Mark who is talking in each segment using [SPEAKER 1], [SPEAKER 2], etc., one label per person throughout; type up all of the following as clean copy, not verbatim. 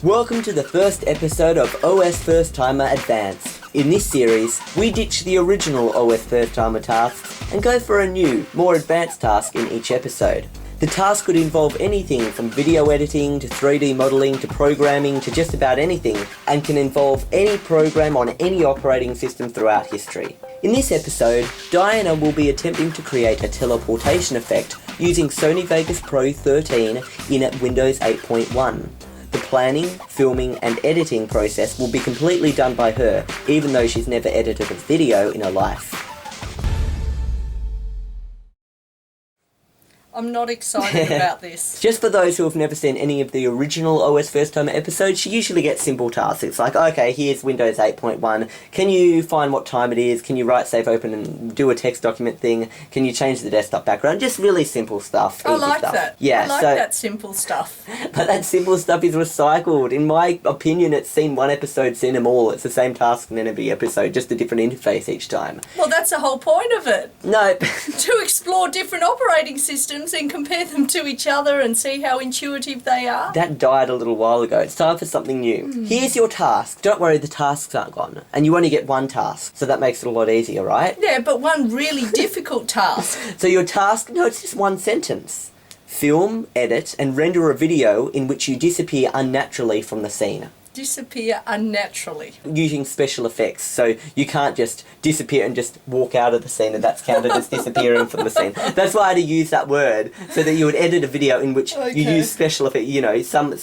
[SPEAKER 1] Welcome to the first episode of OSFirstTimer Advanced. In this series, we ditch the original OSFirstTimer tasks and go for a new, more advanced task in each episode. The task could involve anything from video editing to 3D modelling to programming to just about anything, and can involve any program on any operating system throughout history. In this episode, Diana will be attempting to create a teleportation effect using Sony Vegas Pro 13 in Windows 8.1. The planning, filming and editing process will be completely done by her, even though she's never edited a video in her life.
[SPEAKER 2] I'm not excited about this.
[SPEAKER 1] Just for those who have never seen any of the original OSFirstTimer episodes, she usually gets simple tasks. It's like, okay, here's Windows 8.1. Can you find what time it is? Can you write, save, open and do a text document thing? Can you change the desktop background? Just really simple stuff.
[SPEAKER 2] I like
[SPEAKER 1] stuff.
[SPEAKER 2] that.
[SPEAKER 1] Yeah,
[SPEAKER 2] I like that simple stuff.
[SPEAKER 1] But that simple stuff is recycled. In my opinion, it's seen one episode, seen them all. It's the same task in every episode, just a different interface each time.
[SPEAKER 2] Well, that's the whole point of it.
[SPEAKER 1] No.
[SPEAKER 2] To explore different operating systems and compare them to each other and see how intuitive they are.
[SPEAKER 1] That died a little while ago. It's time for something new. Here's your task. Don't worry, the tasks aren't gone. And you only get one task, so that makes it a lot easier, right?
[SPEAKER 2] Yeah, but one really difficult task.
[SPEAKER 1] So your task, no, it's just one sentence. Film, edit, and render a video in which you disappear unnaturally from the scene.
[SPEAKER 2] Disappear unnaturally.
[SPEAKER 1] Using special effects, so you can't just disappear and just walk out of the scene and that's counted as disappearing from the scene. That's why I had to use that word, so that you would edit a video in which you use special effects, you know, some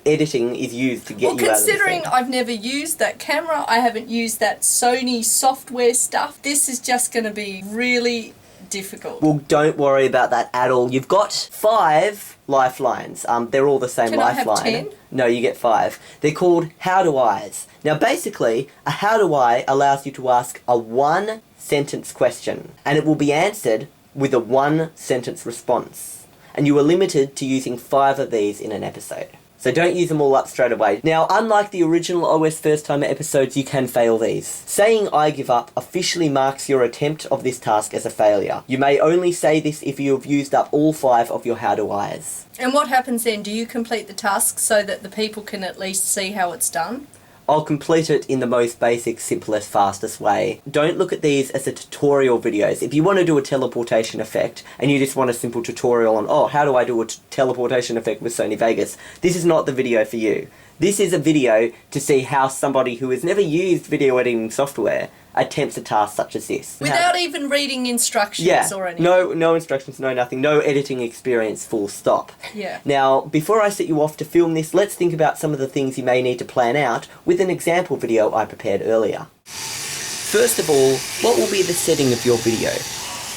[SPEAKER 1] editing is used to get you out of the scene.
[SPEAKER 2] Considering I've never used that camera, I haven't used that Sony software stuff, this is just going to be really difficult.
[SPEAKER 1] Well, don't worry about that at all. You've got 5 lifelines. They're all the same lifeline.
[SPEAKER 2] Can I have 10?
[SPEAKER 1] No, you get 5. They're called how do I's. Now, basically, a how do I allows you to ask a 1-sentence question, and it will be answered with a 1-sentence response. And you are limited to using 5 of these in an episode. So don't use them all up straight away. Now, unlike the original OSFirstTimer episodes, you can fail these. Saying I give up officially marks your attempt of this task as a failure. You may only say this if you have used up all 5 of your how do I's.
[SPEAKER 2] And what happens then? Do you complete the task so that the people can at least see how it's done?
[SPEAKER 1] I'll complete it in the most basic, simplest, fastest way. Don't look at these as a tutorial videos. If you want to do a teleportation effect and you just want a simple tutorial on, oh, how do I do a teleportation effect with Sony Vegas? This is not the video for you. This is a video to see how somebody who has never used video editing software attempts a task such as this.
[SPEAKER 2] Without even reading instructions or anything?
[SPEAKER 1] No instructions, no nothing, no editing experience, full stop.
[SPEAKER 2] Yeah.
[SPEAKER 1] Now, before I set you off to film this, let's think about some of the things you may need to plan out with an example video I prepared earlier. First of all, what will be the setting of your video?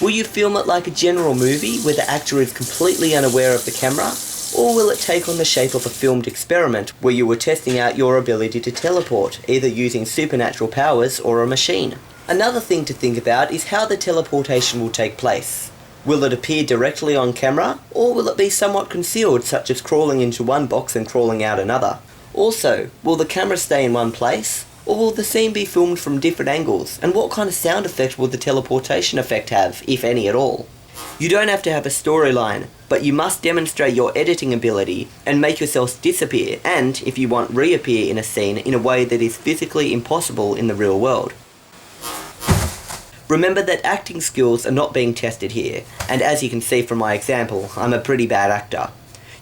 [SPEAKER 1] Will you film it like a general movie where the actor is completely unaware of the camera? Or will it take on the shape of a filmed experiment where you were testing out your ability to teleport, either using supernatural powers or a machine? Another thing to think about is how the teleportation will take place. Will it appear directly on camera, or will it be somewhat concealed, such as crawling into one box and crawling out another? Also, will the camera stay in one place, or will the scene be filmed from different angles, and what kind of sound effect will the teleportation effect have, if any at all? You don't have to have a storyline, but you must demonstrate your editing ability and make yourself disappear and, if you want, reappear in a scene in a way that is physically impossible in the real world. Remember that acting skills are not being tested here, and as you can see from my example, I'm a pretty bad actor.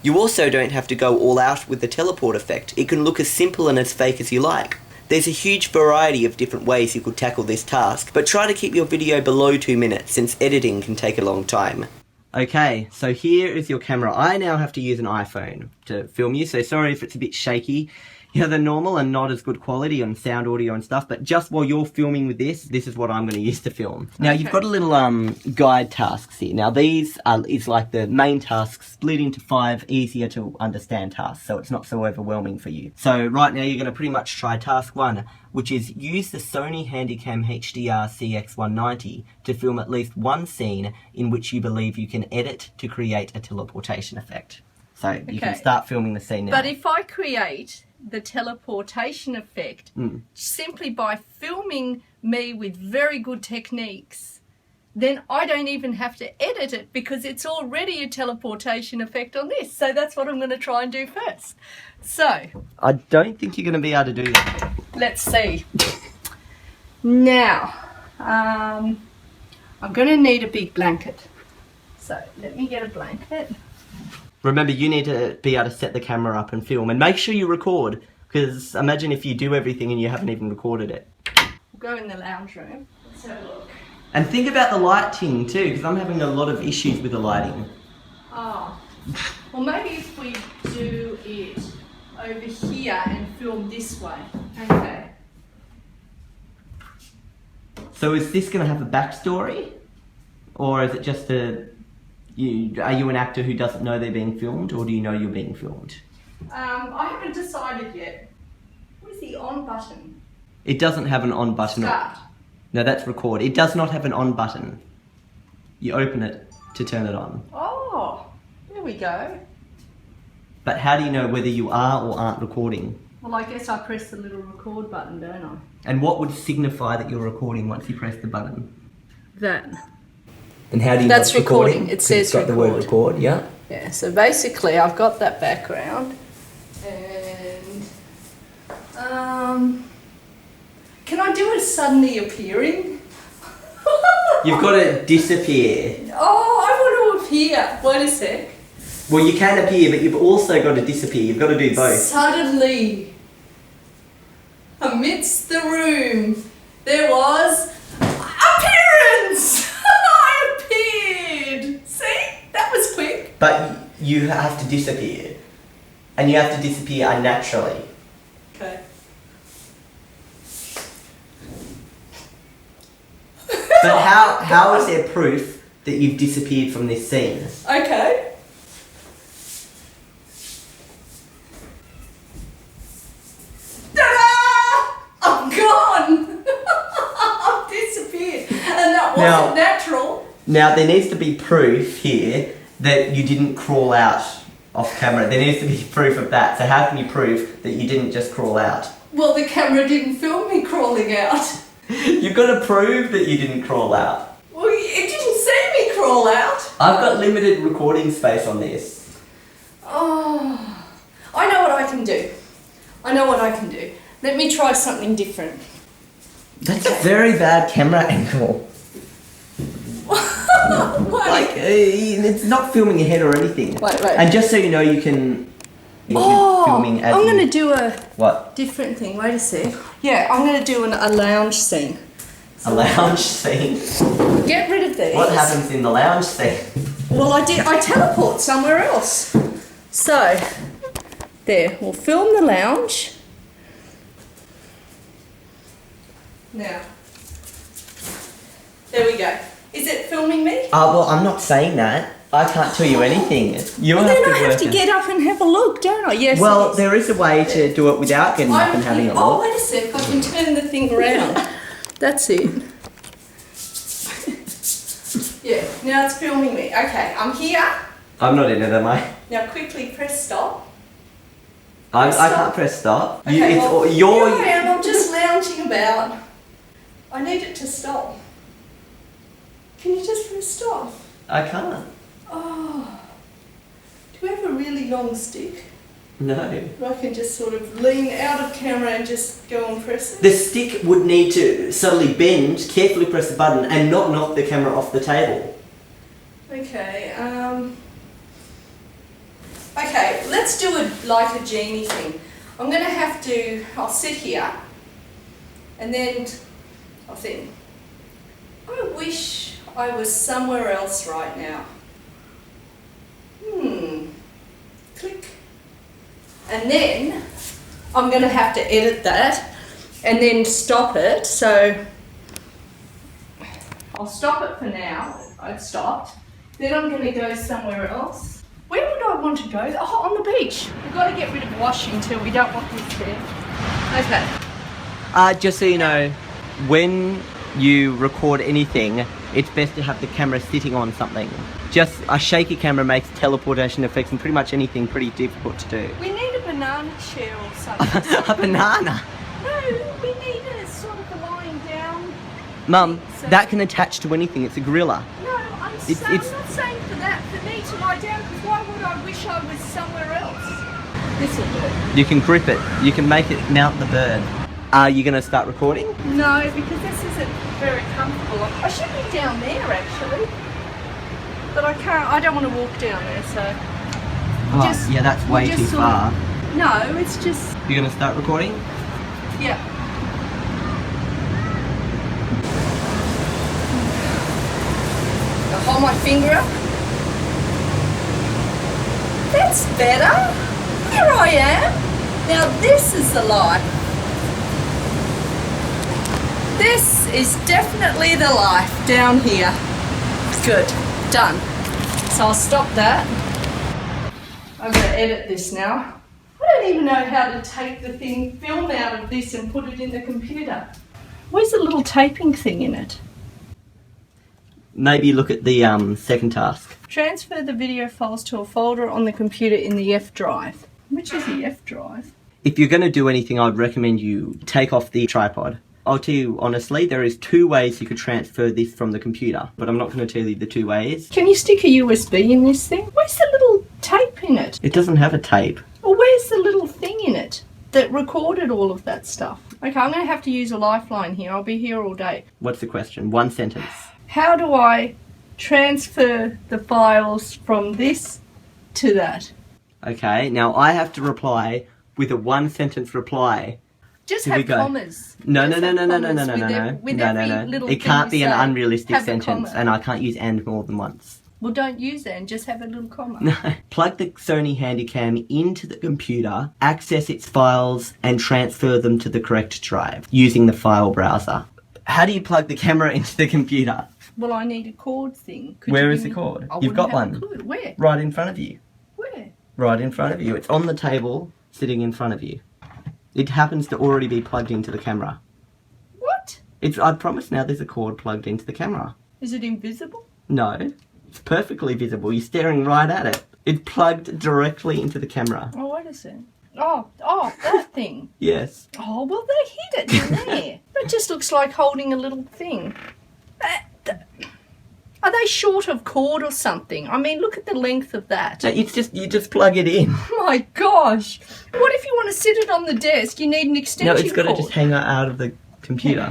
[SPEAKER 1] You also don't have to go all out with the teleport effect. It can look as simple and as fake as you like. There's a huge variety of different ways you could tackle this task, but try to keep your video below 2 minutes since editing can take a long time. Okay, so here is your camera. I now have to use an iPhone to film you, so sorry if it's a bit shaky. Than normal and not as good quality on sound, audio and stuff, but just while you're filming with this is what I'm going to use to film. Now you've got a little guide tasks here. Now these is like the main tasks split into 5 easier to understand tasks, so it's not so overwhelming for you. So right now you're going to pretty much try task 1, which is use the Sony Handycam HDR CX190 to film at least one scene in which you believe you can edit to create a teleportation effect. So you can start filming the scene now.
[SPEAKER 2] But if I create the teleportation effect simply by filming me with very good techniques, then I don't even have to edit it because it's already a teleportation effect on this. So that's what I'm going to try and do first. So
[SPEAKER 1] I don't think you're going to be able to do that.
[SPEAKER 2] let's see. Now, I'm going to need a big blanket. So let me get a blanket.
[SPEAKER 1] Remember, you need to be able to set the camera up and film, and make sure you record, because imagine if you do everything and you haven't even recorded it.
[SPEAKER 2] We'll go in the lounge room. Let's have a look.
[SPEAKER 1] And think about the lighting too, because I'm having a lot of issues with the lighting.
[SPEAKER 2] Oh, well maybe if we do it over here and film this way. Okay.
[SPEAKER 1] So is this going to have a backstory? Or is it just are you an actor who doesn't know they're being filmed, or do you know you're being filmed?
[SPEAKER 2] I haven't decided yet. Where's the on button?
[SPEAKER 1] It doesn't have an on button.
[SPEAKER 2] Start.
[SPEAKER 1] No, that's record. It does not have an on button. You open it to turn it on.
[SPEAKER 2] Oh, there we go.
[SPEAKER 1] But how do you know whether you are or aren't recording?
[SPEAKER 2] Well, I guess I press the little record button, don't I?
[SPEAKER 1] And what would signify that you're recording once you press the button?
[SPEAKER 2] That.
[SPEAKER 1] And how do you
[SPEAKER 2] That's
[SPEAKER 1] know it's recording?
[SPEAKER 2] recording. It says
[SPEAKER 1] it's got the word record, yeah.
[SPEAKER 2] Yeah, so basically I've got that background and can I do it suddenly appearing?
[SPEAKER 1] You've got to disappear.
[SPEAKER 2] Oh, I want to appear. Wait a sec.
[SPEAKER 1] Well, you can appear, but you've also got to disappear. You've got to do both.
[SPEAKER 2] Suddenly, amidst the room, there was appearance! I appeared! See? That was quick.
[SPEAKER 1] But you have to disappear. And you have to disappear unnaturally.
[SPEAKER 2] Okay.
[SPEAKER 1] But how is there proof that you've disappeared from this scene?
[SPEAKER 2] Okay. Ta-da! I'm gone! I've disappeared. And that wasn't natural.
[SPEAKER 1] Now, there needs to be proof here that you didn't crawl out off camera. There needs to be proof of that. So how can you prove that you didn't just crawl out?
[SPEAKER 2] Well, the camera didn't film me crawling out.
[SPEAKER 1] You've got to prove that you didn't crawl out.
[SPEAKER 2] Well, it didn't see me crawl out.
[SPEAKER 1] I've got limited recording space on this.
[SPEAKER 2] Oh, I know what I can do. I know what I can do. Let me try something different.
[SPEAKER 1] That's a very bad camera angle. Like, it's not filming ahead or anything.
[SPEAKER 2] Wait.
[SPEAKER 1] And just so you know, you're filming as
[SPEAKER 2] I'm going to do a
[SPEAKER 1] what?
[SPEAKER 2] different thing. Wait a sec. Yeah, I'm going to do a lounge scene.
[SPEAKER 1] A lounge scene?
[SPEAKER 2] Get rid of these.
[SPEAKER 1] What happens in the lounge scene?
[SPEAKER 2] Well, I teleport somewhere else. So, there, we'll film the lounge. Now, there we go. Is it filming me?
[SPEAKER 1] Well, I'm not saying that. I can't tell you anything. You
[SPEAKER 2] Well,
[SPEAKER 1] have
[SPEAKER 2] then
[SPEAKER 1] to
[SPEAKER 2] I have
[SPEAKER 1] work
[SPEAKER 2] to
[SPEAKER 1] it.
[SPEAKER 2] get up and have a look, don't I? Yes.
[SPEAKER 1] Well,
[SPEAKER 2] it is.
[SPEAKER 1] there is a way to do it without getting up and having a
[SPEAKER 2] Oh,
[SPEAKER 1] look.
[SPEAKER 2] wait a sec. I can turn the thing around. That's it. Yeah, now it's filming me. Okay, I'm here.
[SPEAKER 1] I'm not in it, am I?
[SPEAKER 2] Now quickly press stop.
[SPEAKER 1] I
[SPEAKER 2] Stop.
[SPEAKER 1] can't press stop.
[SPEAKER 2] Okay, well,
[SPEAKER 1] you're.
[SPEAKER 2] here I am. I'm just lounging about. I need it to stop. Can you just press stop?
[SPEAKER 1] I can't.
[SPEAKER 2] Oh. Do we have a really long stick?
[SPEAKER 1] No.
[SPEAKER 2] I can just sort of lean out of camera and just go and press it?
[SPEAKER 1] The stick would need to suddenly bend, carefully press the button, and not knock the camera off the table.
[SPEAKER 2] Okay, okay, let's do it like a genie thing. I'm going to have to, I'll sit here, and then I'll think, I wish I was somewhere else right now. Click. And then I'm going to have to edit that and then stop it. So I'll stop it for now. I've stopped. Then I'm going to go somewhere else. Where would I want to go? Oh, on the beach. We've got to get rid of washing too. We don't want this there. Okay.
[SPEAKER 1] Just so you know, when you record anything, it's best to have the camera sitting on something. Just a shaky camera makes teleportation effects and pretty much anything pretty difficult to do.
[SPEAKER 2] We need a banana chair or something.
[SPEAKER 1] A banana?
[SPEAKER 2] No, we need a sort of a lying down
[SPEAKER 1] Mum,
[SPEAKER 2] So-
[SPEAKER 1] that can attach to anything. It's a gorilla.
[SPEAKER 2] No, I'm
[SPEAKER 1] It's-
[SPEAKER 2] not
[SPEAKER 1] it's-
[SPEAKER 2] saying for that. For me to lie down, because why would I wish I was somewhere else? This will do.
[SPEAKER 1] You can grip it. You can make it mount the bird. Are you going to start recording?
[SPEAKER 2] No, because this isn't very comfortable. I should be down there actually, but I can't. I don't want to walk down there, so.
[SPEAKER 1] Oh, yeah, that's way too far.
[SPEAKER 2] No, it's just.
[SPEAKER 1] You're going to start recording?
[SPEAKER 2] Yeah. I'll hold my finger up. That's better. Here I am. Now this is the life. This is definitely the life down here. Good. Done. So I'll stop that. I'm going to edit this now. I don't even know how to take the film out of this and put it in the computer. Where's the little taping thing in it?
[SPEAKER 1] Maybe look at the second task.
[SPEAKER 2] Transfer the video files to a folder on the computer in the F drive. Which is the F drive?
[SPEAKER 1] If you're going to do anything, I'd recommend you take off the tripod. I'll tell you honestly, there is 2 ways you could transfer this from the computer, but I'm not going to tell you the 2 ways.
[SPEAKER 2] Can you stick a USB in this thing? Where's the little tape in it?
[SPEAKER 1] It doesn't have a tape.
[SPEAKER 2] Or where's the little thing in it that recorded all of that stuff? Okay, I'm going to have to use a lifeline here. I'll be here all day.
[SPEAKER 1] What's the question? 1 sentence.
[SPEAKER 2] How do I transfer the files from this to that?
[SPEAKER 1] Okay, now I have to reply with a 1 sentence reply.
[SPEAKER 2] Just
[SPEAKER 1] Here we
[SPEAKER 2] have
[SPEAKER 1] go.
[SPEAKER 2] commas.
[SPEAKER 1] No.
[SPEAKER 2] With every little
[SPEAKER 1] It
[SPEAKER 2] thing
[SPEAKER 1] can't be
[SPEAKER 2] you
[SPEAKER 1] an
[SPEAKER 2] say,
[SPEAKER 1] unrealistic
[SPEAKER 2] have a
[SPEAKER 1] sentence,
[SPEAKER 2] comma.
[SPEAKER 1] and I can't use and more than once.
[SPEAKER 2] Well, don't use that and just have a little comma.
[SPEAKER 1] No. Plug the Sony Handycam into the computer, access its files, and transfer them to the correct drive using the file browser. How do you plug the camera into the computer?
[SPEAKER 2] Well, I need a cord thing.
[SPEAKER 1] Where is the cord?
[SPEAKER 2] I
[SPEAKER 1] You've
[SPEAKER 2] wouldn't
[SPEAKER 1] got
[SPEAKER 2] have a
[SPEAKER 1] one.
[SPEAKER 2] clue. Where?
[SPEAKER 1] Right in front of you.
[SPEAKER 2] Where?
[SPEAKER 1] Right in front of you. It's on the table, sitting in front of you. It happens to already be plugged into the camera.
[SPEAKER 2] What?
[SPEAKER 1] I promise now there's a cord plugged into the camera.
[SPEAKER 2] Is it invisible?
[SPEAKER 1] No, it's perfectly visible. You're staring right at it. It's plugged directly into the camera.
[SPEAKER 2] Oh, what is it? Oh, that thing.
[SPEAKER 1] Yes.
[SPEAKER 2] Oh, well, they hid it in there. It just looks like holding a little thing. Are they short of cord or something? I mean, look at the length of that.
[SPEAKER 1] So you just plug it in.
[SPEAKER 2] Oh my gosh. What if you want to sit it on the desk? You need an extension
[SPEAKER 1] No, it's got to
[SPEAKER 2] cord.
[SPEAKER 1] just hang out of the computer.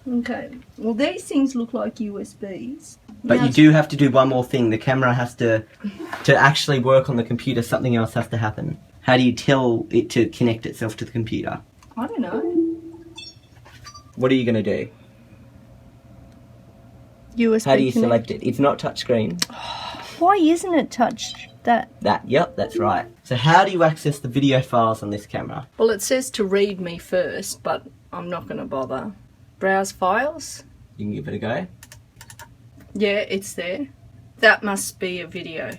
[SPEAKER 2] Okay. Well, these things look like USBs.
[SPEAKER 1] But
[SPEAKER 2] Now
[SPEAKER 1] you do have to do one more thing. The camera has to actually work on the computer, something else has to happen. How do you tell it to connect itself to the computer?
[SPEAKER 2] I don't know.
[SPEAKER 1] What are you going to do?
[SPEAKER 2] USB
[SPEAKER 1] How do you
[SPEAKER 2] connect.
[SPEAKER 1] select it? It's not touchscreen.
[SPEAKER 2] Why isn't it touched that?
[SPEAKER 1] Yep, that's right. So how do you access the video files on this camera?
[SPEAKER 2] Well, it says to read me first, but I'm not going to bother. Browse files.
[SPEAKER 1] You can give it a go.
[SPEAKER 2] Yeah, it's there. That must be a video.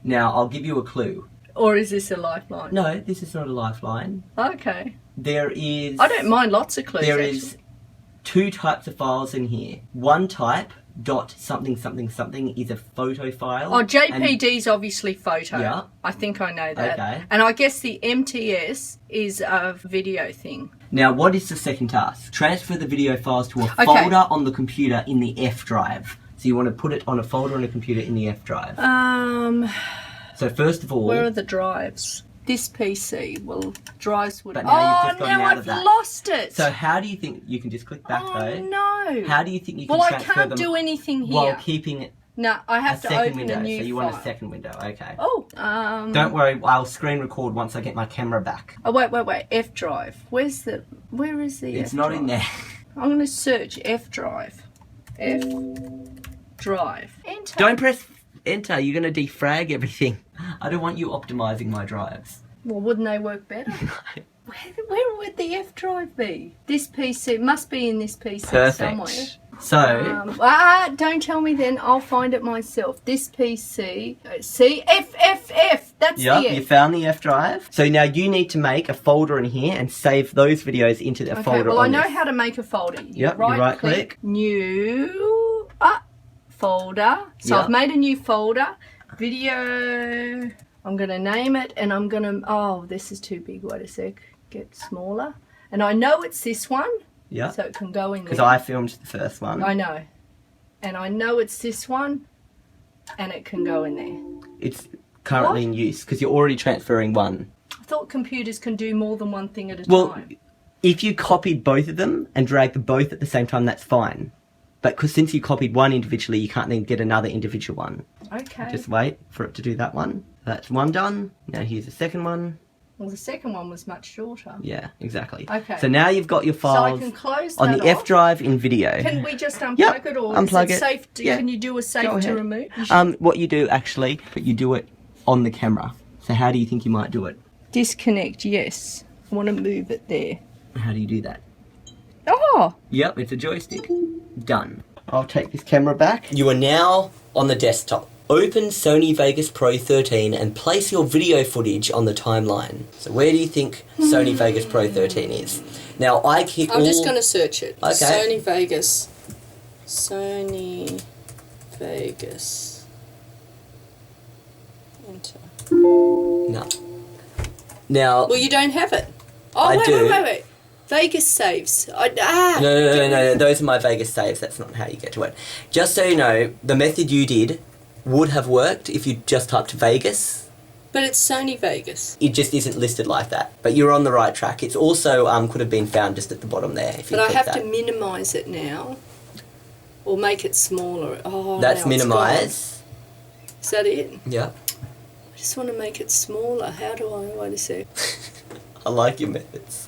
[SPEAKER 1] Now, I'll give you a clue.
[SPEAKER 2] Or is this a lifeline?
[SPEAKER 1] No, this is not a lifeline.
[SPEAKER 2] Okay.
[SPEAKER 1] There is...
[SPEAKER 2] I don't mind lots of clues.
[SPEAKER 1] There
[SPEAKER 2] actually.
[SPEAKER 1] is 2 types of files in here. One type, dot something something something, is a photo file.
[SPEAKER 2] Oh, JPD's obviously photo.
[SPEAKER 1] Yeah.
[SPEAKER 2] I think I know that.
[SPEAKER 1] Okay.
[SPEAKER 2] And I guess the MTS is a video thing.
[SPEAKER 1] Now, what is the second task? Transfer the video files to a
[SPEAKER 2] Okay.
[SPEAKER 1] folder on the computer in the F drive. So you want to put it on a folder on a computer in the F drive. So first of all...
[SPEAKER 2] Where are the drives? This PC. Well, drives would.
[SPEAKER 1] But now you've just gotten
[SPEAKER 2] now
[SPEAKER 1] out
[SPEAKER 2] I've
[SPEAKER 1] of that.
[SPEAKER 2] lost it.
[SPEAKER 1] So how do you think... You can just click back though.
[SPEAKER 2] No.
[SPEAKER 1] How do you think you can
[SPEAKER 2] Well, I
[SPEAKER 1] transfer
[SPEAKER 2] can't
[SPEAKER 1] them
[SPEAKER 2] do anything here.
[SPEAKER 1] while keeping it
[SPEAKER 2] No, I
[SPEAKER 1] a
[SPEAKER 2] have to
[SPEAKER 1] second
[SPEAKER 2] open
[SPEAKER 1] window?
[SPEAKER 2] a new
[SPEAKER 1] So you
[SPEAKER 2] file.
[SPEAKER 1] want a second window, okay.
[SPEAKER 2] Oh,
[SPEAKER 1] Don't worry, I'll screen record once I get my camera back.
[SPEAKER 2] Oh, wait. F drive. Where is the
[SPEAKER 1] It's
[SPEAKER 2] F
[SPEAKER 1] not
[SPEAKER 2] drive?
[SPEAKER 1] in there.
[SPEAKER 2] I'm going to search F drive. F drive. Enter.
[SPEAKER 1] Don't press enter, you're going to defrag everything. I don't want you optimizing my drives.
[SPEAKER 2] Well, wouldn't they work better? Where would the F drive be? This PC it must be in this PC somewhere.
[SPEAKER 1] Perfect. So,
[SPEAKER 2] Don't tell me then. I'll find it myself. This PC. See? F. That's
[SPEAKER 1] yep,
[SPEAKER 2] the F.
[SPEAKER 1] you found the F drive. So now you need to make a folder in here and save those videos into the
[SPEAKER 2] Okay,
[SPEAKER 1] folder
[SPEAKER 2] well,
[SPEAKER 1] on
[SPEAKER 2] I know
[SPEAKER 1] this.
[SPEAKER 2] how to make a folder.
[SPEAKER 1] Yep, you right-click.
[SPEAKER 2] New folder. So
[SPEAKER 1] Yep.
[SPEAKER 2] I've made a new folder. Video. I'm going to name it and I'm going to... Oh, this is too big. Wait a sec. Get smaller. And I know it's this one.
[SPEAKER 1] Yeah.
[SPEAKER 2] So it can go in there.
[SPEAKER 1] Because I filmed the first one.
[SPEAKER 2] I know. And I know it's this one, and it can go in there.
[SPEAKER 1] It's currently in use, because you're already transferring one.
[SPEAKER 2] I thought computers can do more than one thing at a
[SPEAKER 1] Well,
[SPEAKER 2] time.
[SPEAKER 1] if you copied both of them and dragged them both at the same time, that's fine. But since you copied one individually, you can't then get another individual one.
[SPEAKER 2] Okay.
[SPEAKER 1] Just wait for it to do that one. That's one done. Now here's the second one.
[SPEAKER 2] Well, the second one was much shorter.
[SPEAKER 1] Yeah, exactly.
[SPEAKER 2] Okay.
[SPEAKER 1] So now you've got your files
[SPEAKER 2] So I can close
[SPEAKER 1] on
[SPEAKER 2] that
[SPEAKER 1] the
[SPEAKER 2] off.
[SPEAKER 1] F drive in video.
[SPEAKER 2] Can we just unplug
[SPEAKER 1] Yep,
[SPEAKER 2] it, or
[SPEAKER 1] unplug
[SPEAKER 2] is it
[SPEAKER 1] it.
[SPEAKER 2] safe?
[SPEAKER 1] Yeah.
[SPEAKER 2] Can you do a
[SPEAKER 1] Go
[SPEAKER 2] safe to
[SPEAKER 1] ahead.
[SPEAKER 2] remove?
[SPEAKER 1] What you do actually, you do it on the camera. So how do you think you might do it?
[SPEAKER 2] Disconnect, yes. I want to move it there.
[SPEAKER 1] How do you do that?
[SPEAKER 2] Oh!
[SPEAKER 1] Yep, it's a joystick. Done. I'll take this camera back. You are now on the desktop. Open Sony Vegas Pro 13 and place your video footage on the timeline. So where do you think Sony Vegas Pro 13 is? Now I keep
[SPEAKER 2] I'm just going to search it.
[SPEAKER 1] Okay.
[SPEAKER 2] Sony Vegas. Enter.
[SPEAKER 1] No. Now...
[SPEAKER 2] Well, you don't have it. Oh,
[SPEAKER 1] I do.
[SPEAKER 2] wait. Vegas saves.
[SPEAKER 1] No, those are my Vegas saves. That's not how you get to it. Just so you know, the method you did would have worked if you just typed Vegas.
[SPEAKER 2] But it's Sony Vegas.
[SPEAKER 1] It just isn't listed like that. But you're on the right track. It's also could have been found just at the bottom there. If you
[SPEAKER 2] But I
[SPEAKER 1] click
[SPEAKER 2] have
[SPEAKER 1] that.
[SPEAKER 2] to minimise it now. Or make it smaller. Oh,
[SPEAKER 1] That's
[SPEAKER 2] now it's
[SPEAKER 1] minimise.
[SPEAKER 2] gone. Is that it?
[SPEAKER 1] Yeah.
[SPEAKER 2] I just want to make it smaller. How do I? Wait a sec.
[SPEAKER 1] I like your methods.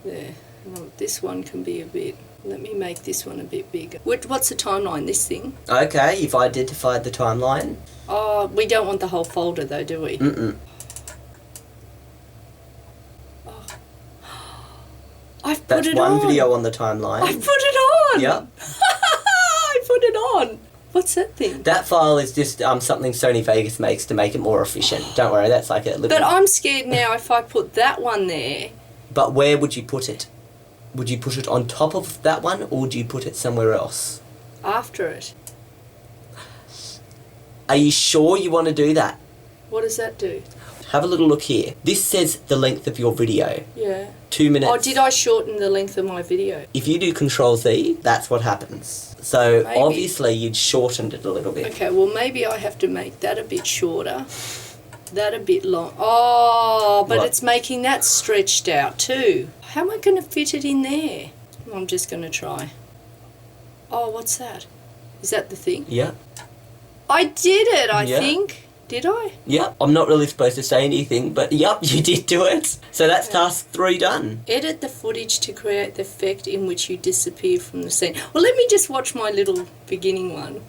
[SPEAKER 2] There. Well, this one can be a bit... Let me make this one a bit bigger. What's the timeline, this thing?
[SPEAKER 1] Okay, you've identified the timeline.
[SPEAKER 2] Oh, we don't want the whole folder though, do we?
[SPEAKER 1] Mm-mm.
[SPEAKER 2] Oh. I've put
[SPEAKER 1] That's
[SPEAKER 2] it
[SPEAKER 1] one
[SPEAKER 2] on.
[SPEAKER 1] video on the timeline.
[SPEAKER 2] I put it on!
[SPEAKER 1] Yep.
[SPEAKER 2] I put it on! What's that thing?
[SPEAKER 1] That file is just something Sony Vegas makes to make it more efficient. Don't worry, that's like a little...
[SPEAKER 2] But I'm scared now if I put that one there.
[SPEAKER 1] But where would you put it? Would you put it on top of that one, or would you put it somewhere else?
[SPEAKER 2] After it.
[SPEAKER 1] Are you sure you want to do that?
[SPEAKER 2] What does that do?
[SPEAKER 1] Have a little look here. This says the length of your video.
[SPEAKER 2] Yeah.
[SPEAKER 1] 2 minutes.
[SPEAKER 2] Oh, did I shorten the length of my video?
[SPEAKER 1] If you do Control-Z, that's what happens. So
[SPEAKER 2] Maybe.
[SPEAKER 1] obviously you'd shortened it a little bit.
[SPEAKER 2] Okay, well maybe I have to make that a bit shorter. That a bit long. Oh, but
[SPEAKER 1] What?
[SPEAKER 2] it's making that stretched out too. How am I going to fit it in there? I'm just going to try. Oh, what's that? Is that the thing?
[SPEAKER 1] Yeah.
[SPEAKER 2] I did it, I
[SPEAKER 1] Yeah.
[SPEAKER 2] think. Did I?
[SPEAKER 1] Yep. I'm not really supposed to say anything, but yep, you did do it. So that's task 3 done.
[SPEAKER 2] Edit the footage to create the effect in which you disappear from the scene. Well, let me just watch my little beginning one.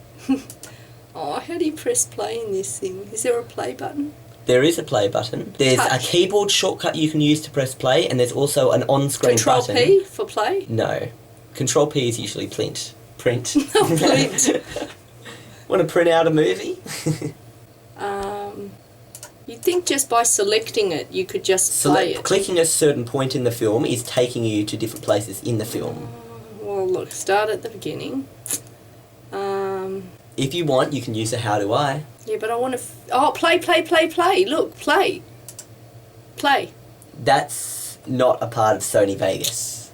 [SPEAKER 2] Oh, how do you press play in this thing? Is there a play button?
[SPEAKER 1] There is a play button. There's a
[SPEAKER 2] Touch.
[SPEAKER 1] keyboard shortcut you can use to press play, and there's also an on-screen
[SPEAKER 2] Control
[SPEAKER 1] button.
[SPEAKER 2] P for play?
[SPEAKER 1] No. Control P is usually print. Print.
[SPEAKER 2] Print.
[SPEAKER 1] Want to print out a movie?
[SPEAKER 2] You'd think just by selecting it, you could just play it.
[SPEAKER 1] Clicking a certain point in the film is taking you to different places in the film.
[SPEAKER 2] Well, look, start at the beginning.
[SPEAKER 1] If you want, you can use a how do I.
[SPEAKER 2] Yeah, but I want to... Oh, play. Look, play. Play.
[SPEAKER 1] That's not a part of Sony Vegas.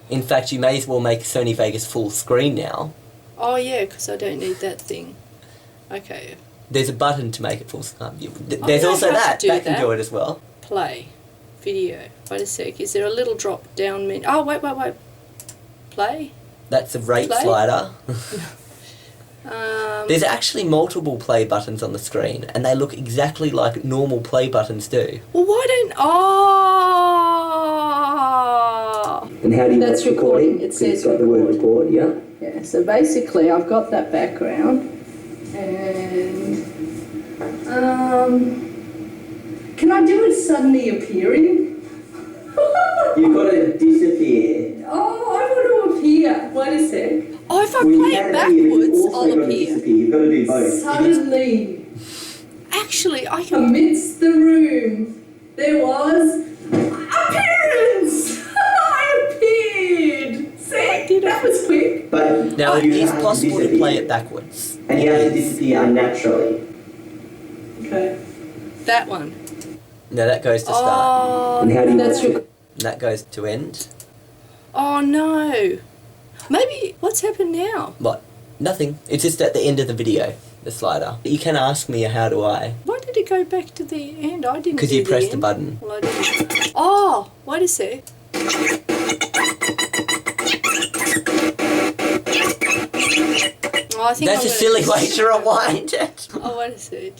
[SPEAKER 1] In fact, you may as well make Sony Vegas full screen now.
[SPEAKER 2] Oh, yeah, because I don't need that thing. Okay.
[SPEAKER 1] There's a button to make it full screen. There's
[SPEAKER 2] don't
[SPEAKER 1] also
[SPEAKER 2] have
[SPEAKER 1] that.
[SPEAKER 2] to do
[SPEAKER 1] That can
[SPEAKER 2] that.
[SPEAKER 1] do it as well.
[SPEAKER 2] Play. Video. Wait a sec. Is there a little drop down menu? Oh, wait. Play.
[SPEAKER 1] That's a rate
[SPEAKER 2] Play?
[SPEAKER 1] slider. There's actually multiple play buttons on the screen, and they look exactly like normal play buttons do.
[SPEAKER 2] Well, why don't... Oh!
[SPEAKER 1] And how do you
[SPEAKER 2] That's recording. It says
[SPEAKER 1] the word record, yeah?
[SPEAKER 2] Yeah, so basically I've got that background and can I do it suddenly appearing?
[SPEAKER 1] You've got to disappear.
[SPEAKER 2] Oh, I want to appear. Wait a sec. Oh, if I play it backwards, I'll appear.
[SPEAKER 1] You've got to do both.
[SPEAKER 2] Suddenly, actually, I can... Amidst the room, there was appearance! I appeared! See? That was quick.
[SPEAKER 1] But now it is possible to play it backwards. And you have to disappear unnaturally.
[SPEAKER 2] Okay. That one.
[SPEAKER 1] No, that goes to start.
[SPEAKER 2] Oh,
[SPEAKER 1] And how do you
[SPEAKER 2] that's your...
[SPEAKER 1] That goes to end.
[SPEAKER 2] Oh no. Maybe, what's happened now?
[SPEAKER 1] What? Nothing. It's just at the end of the video, the slider. You can ask me how do I.
[SPEAKER 2] Why did it go back to the end? I didn't.
[SPEAKER 1] Because you pressed the button.
[SPEAKER 2] Well, I didn't. Oh, wait a sec. Oh, I think
[SPEAKER 1] That's a silly way to rewind it.
[SPEAKER 2] Oh, wait a sec.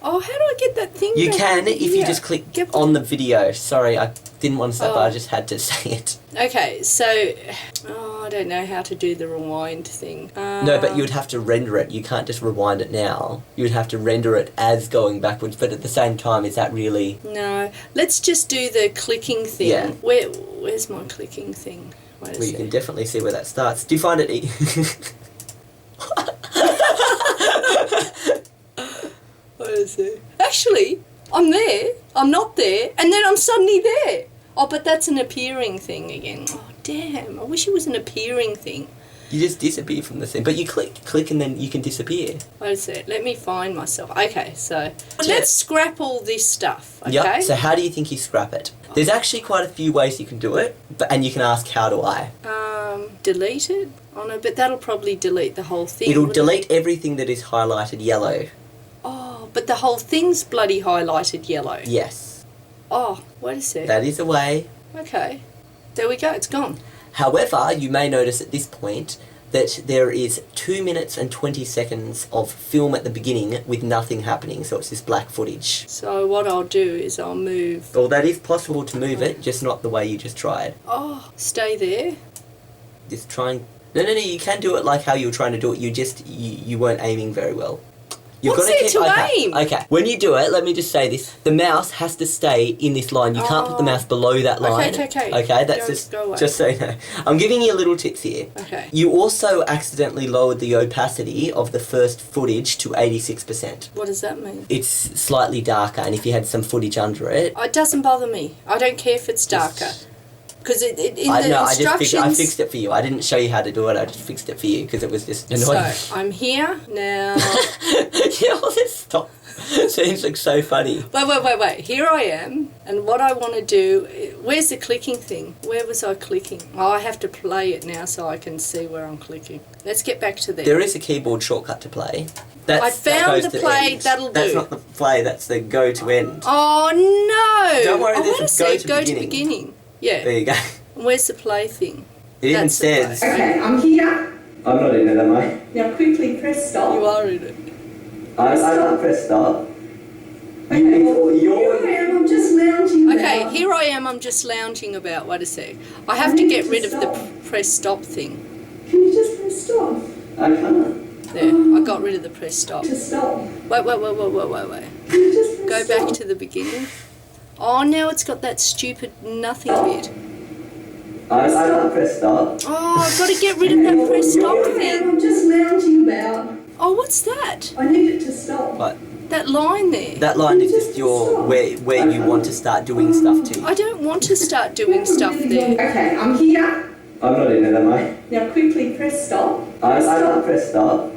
[SPEAKER 2] Oh, how do I get that thing
[SPEAKER 1] You
[SPEAKER 2] back?
[SPEAKER 1] can if you just click on the video. Sorry, I didn't want to say, but I just had to say it.
[SPEAKER 2] Okay, so I don't know how to do the rewind thing.
[SPEAKER 1] No, but you would have to render it. You can't just rewind it now. You would have to render it as going backwards, but at the same time, is that really...
[SPEAKER 2] No, let's just do the clicking thing.
[SPEAKER 1] Yeah.
[SPEAKER 2] Where's my clicking thing? Wait a
[SPEAKER 1] Well, you
[SPEAKER 2] sec.
[SPEAKER 1] can definitely see where that starts. Do you find it...
[SPEAKER 2] Wait a sec. Actually, I'm there, I'm not there, and then I'm suddenly there. Oh, but that's an appearing thing again. Oh, damn. I wish it was an appearing thing.
[SPEAKER 1] You just disappear from the thing. But you click and then you can disappear.
[SPEAKER 2] Wait a sec. Let me find myself. Okay, so let's scrap all this stuff, okay?
[SPEAKER 1] Yep. So how do you think you scrap it? There's actually quite a few ways you can do it, and you can ask how do I.
[SPEAKER 2] Delete it? Oh no, but that'll probably delete the whole thing.
[SPEAKER 1] It'll delete everything that is highlighted yellow.
[SPEAKER 2] Oh, but the whole thing's bloody highlighted yellow.
[SPEAKER 1] Yes.
[SPEAKER 2] Oh, wait a sec.
[SPEAKER 1] That is a way.
[SPEAKER 2] Okay. There we go, it's gone.
[SPEAKER 1] However, you may notice at this point that there is 2 minutes and 20 seconds of film at the beginning with nothing happening, so it's this black footage.
[SPEAKER 2] So what I'll do is I'll move...
[SPEAKER 1] Well, that is possible to move it, just not the way you just tried.
[SPEAKER 2] Oh, stay there.
[SPEAKER 1] Just try and... No, you can do it like how you were trying to do it, you weren't aiming very well.
[SPEAKER 2] What's there to aim?
[SPEAKER 1] Okay, when you do it, let me just say this. The mouse has to stay in this line. You can't put the mouse below that line.
[SPEAKER 2] Okay.
[SPEAKER 1] Okay, that's just so you know. I'm giving you little tips here.
[SPEAKER 2] Okay.
[SPEAKER 1] You also accidentally lowered the opacity of the first footage to 86%.
[SPEAKER 2] What does that mean?
[SPEAKER 1] It's slightly darker, and if you had some footage under it...
[SPEAKER 2] It doesn't bother me. I don't care if it's darker. Because in the instructions...
[SPEAKER 1] I fixed it for you. I didn't show you how to do it. I just fixed it for you because it was just annoying.
[SPEAKER 2] So, I'm here now.
[SPEAKER 1] Yeah, well, let's stop. Seems like so funny.
[SPEAKER 2] Wait. Here I am. And what I want to do... Where's the clicking thing? Where was I clicking? Oh, I have to play it now so I can see where I'm clicking. Let's get back to there.
[SPEAKER 1] There is a keyboard shortcut to play.
[SPEAKER 2] I found the play, that'll do.
[SPEAKER 1] That's not the play, that's the go to end.
[SPEAKER 2] Oh, no!
[SPEAKER 1] Don't worry, there's a
[SPEAKER 2] go to beginning. Yeah.
[SPEAKER 1] There you go.
[SPEAKER 2] Where's the play thing?
[SPEAKER 1] It even says...
[SPEAKER 2] Okay, I'm here.
[SPEAKER 1] I'm not in it, am I?
[SPEAKER 2] Now quickly press stop. You are in it.
[SPEAKER 1] I don't press stop.
[SPEAKER 2] I'm just lounging about. Okay, here I am, I'm just lounging about. Wait a sec. I have to get rid of the press stop thing.
[SPEAKER 3] Can you just press stop?
[SPEAKER 1] I can't.
[SPEAKER 2] There, I got rid of the press stop.
[SPEAKER 3] To stop.
[SPEAKER 2] Wait.
[SPEAKER 3] Can you just press
[SPEAKER 2] Go back
[SPEAKER 3] stop?
[SPEAKER 2] to the beginning. Oh, now it's got that stupid nothing bit.
[SPEAKER 1] I don't press stop.
[SPEAKER 2] Oh, I've got to get rid of that press stop thing.
[SPEAKER 3] I'm just lounging about.
[SPEAKER 2] Oh, what's that?
[SPEAKER 3] I need it to stop.
[SPEAKER 1] What?
[SPEAKER 2] That line there.
[SPEAKER 1] That line is just your where you want to start doing stuff to.
[SPEAKER 2] I don't want to start doing stuff there.
[SPEAKER 3] Okay, I'm here.
[SPEAKER 1] I'm not in it, am I?
[SPEAKER 3] Now quickly press stop.
[SPEAKER 1] I don't press stop.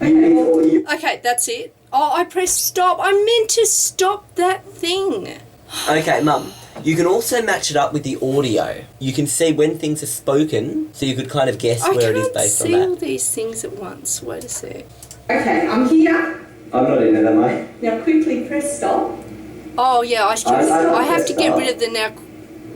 [SPEAKER 2] Okay, that's it. Oh, I pressed stop. I meant to stop that thing.
[SPEAKER 1] Okay, Mum. You can also match it up with the audio. You can see when things are spoken, so you could kind of guess where it is based on
[SPEAKER 2] I can't see all
[SPEAKER 1] that.
[SPEAKER 2] these things at once. Wait a sec.
[SPEAKER 3] Okay, I'm here.
[SPEAKER 1] I'm not in it, am I?
[SPEAKER 3] Now quickly press stop.
[SPEAKER 2] Oh, yeah, I have to get rid of the now.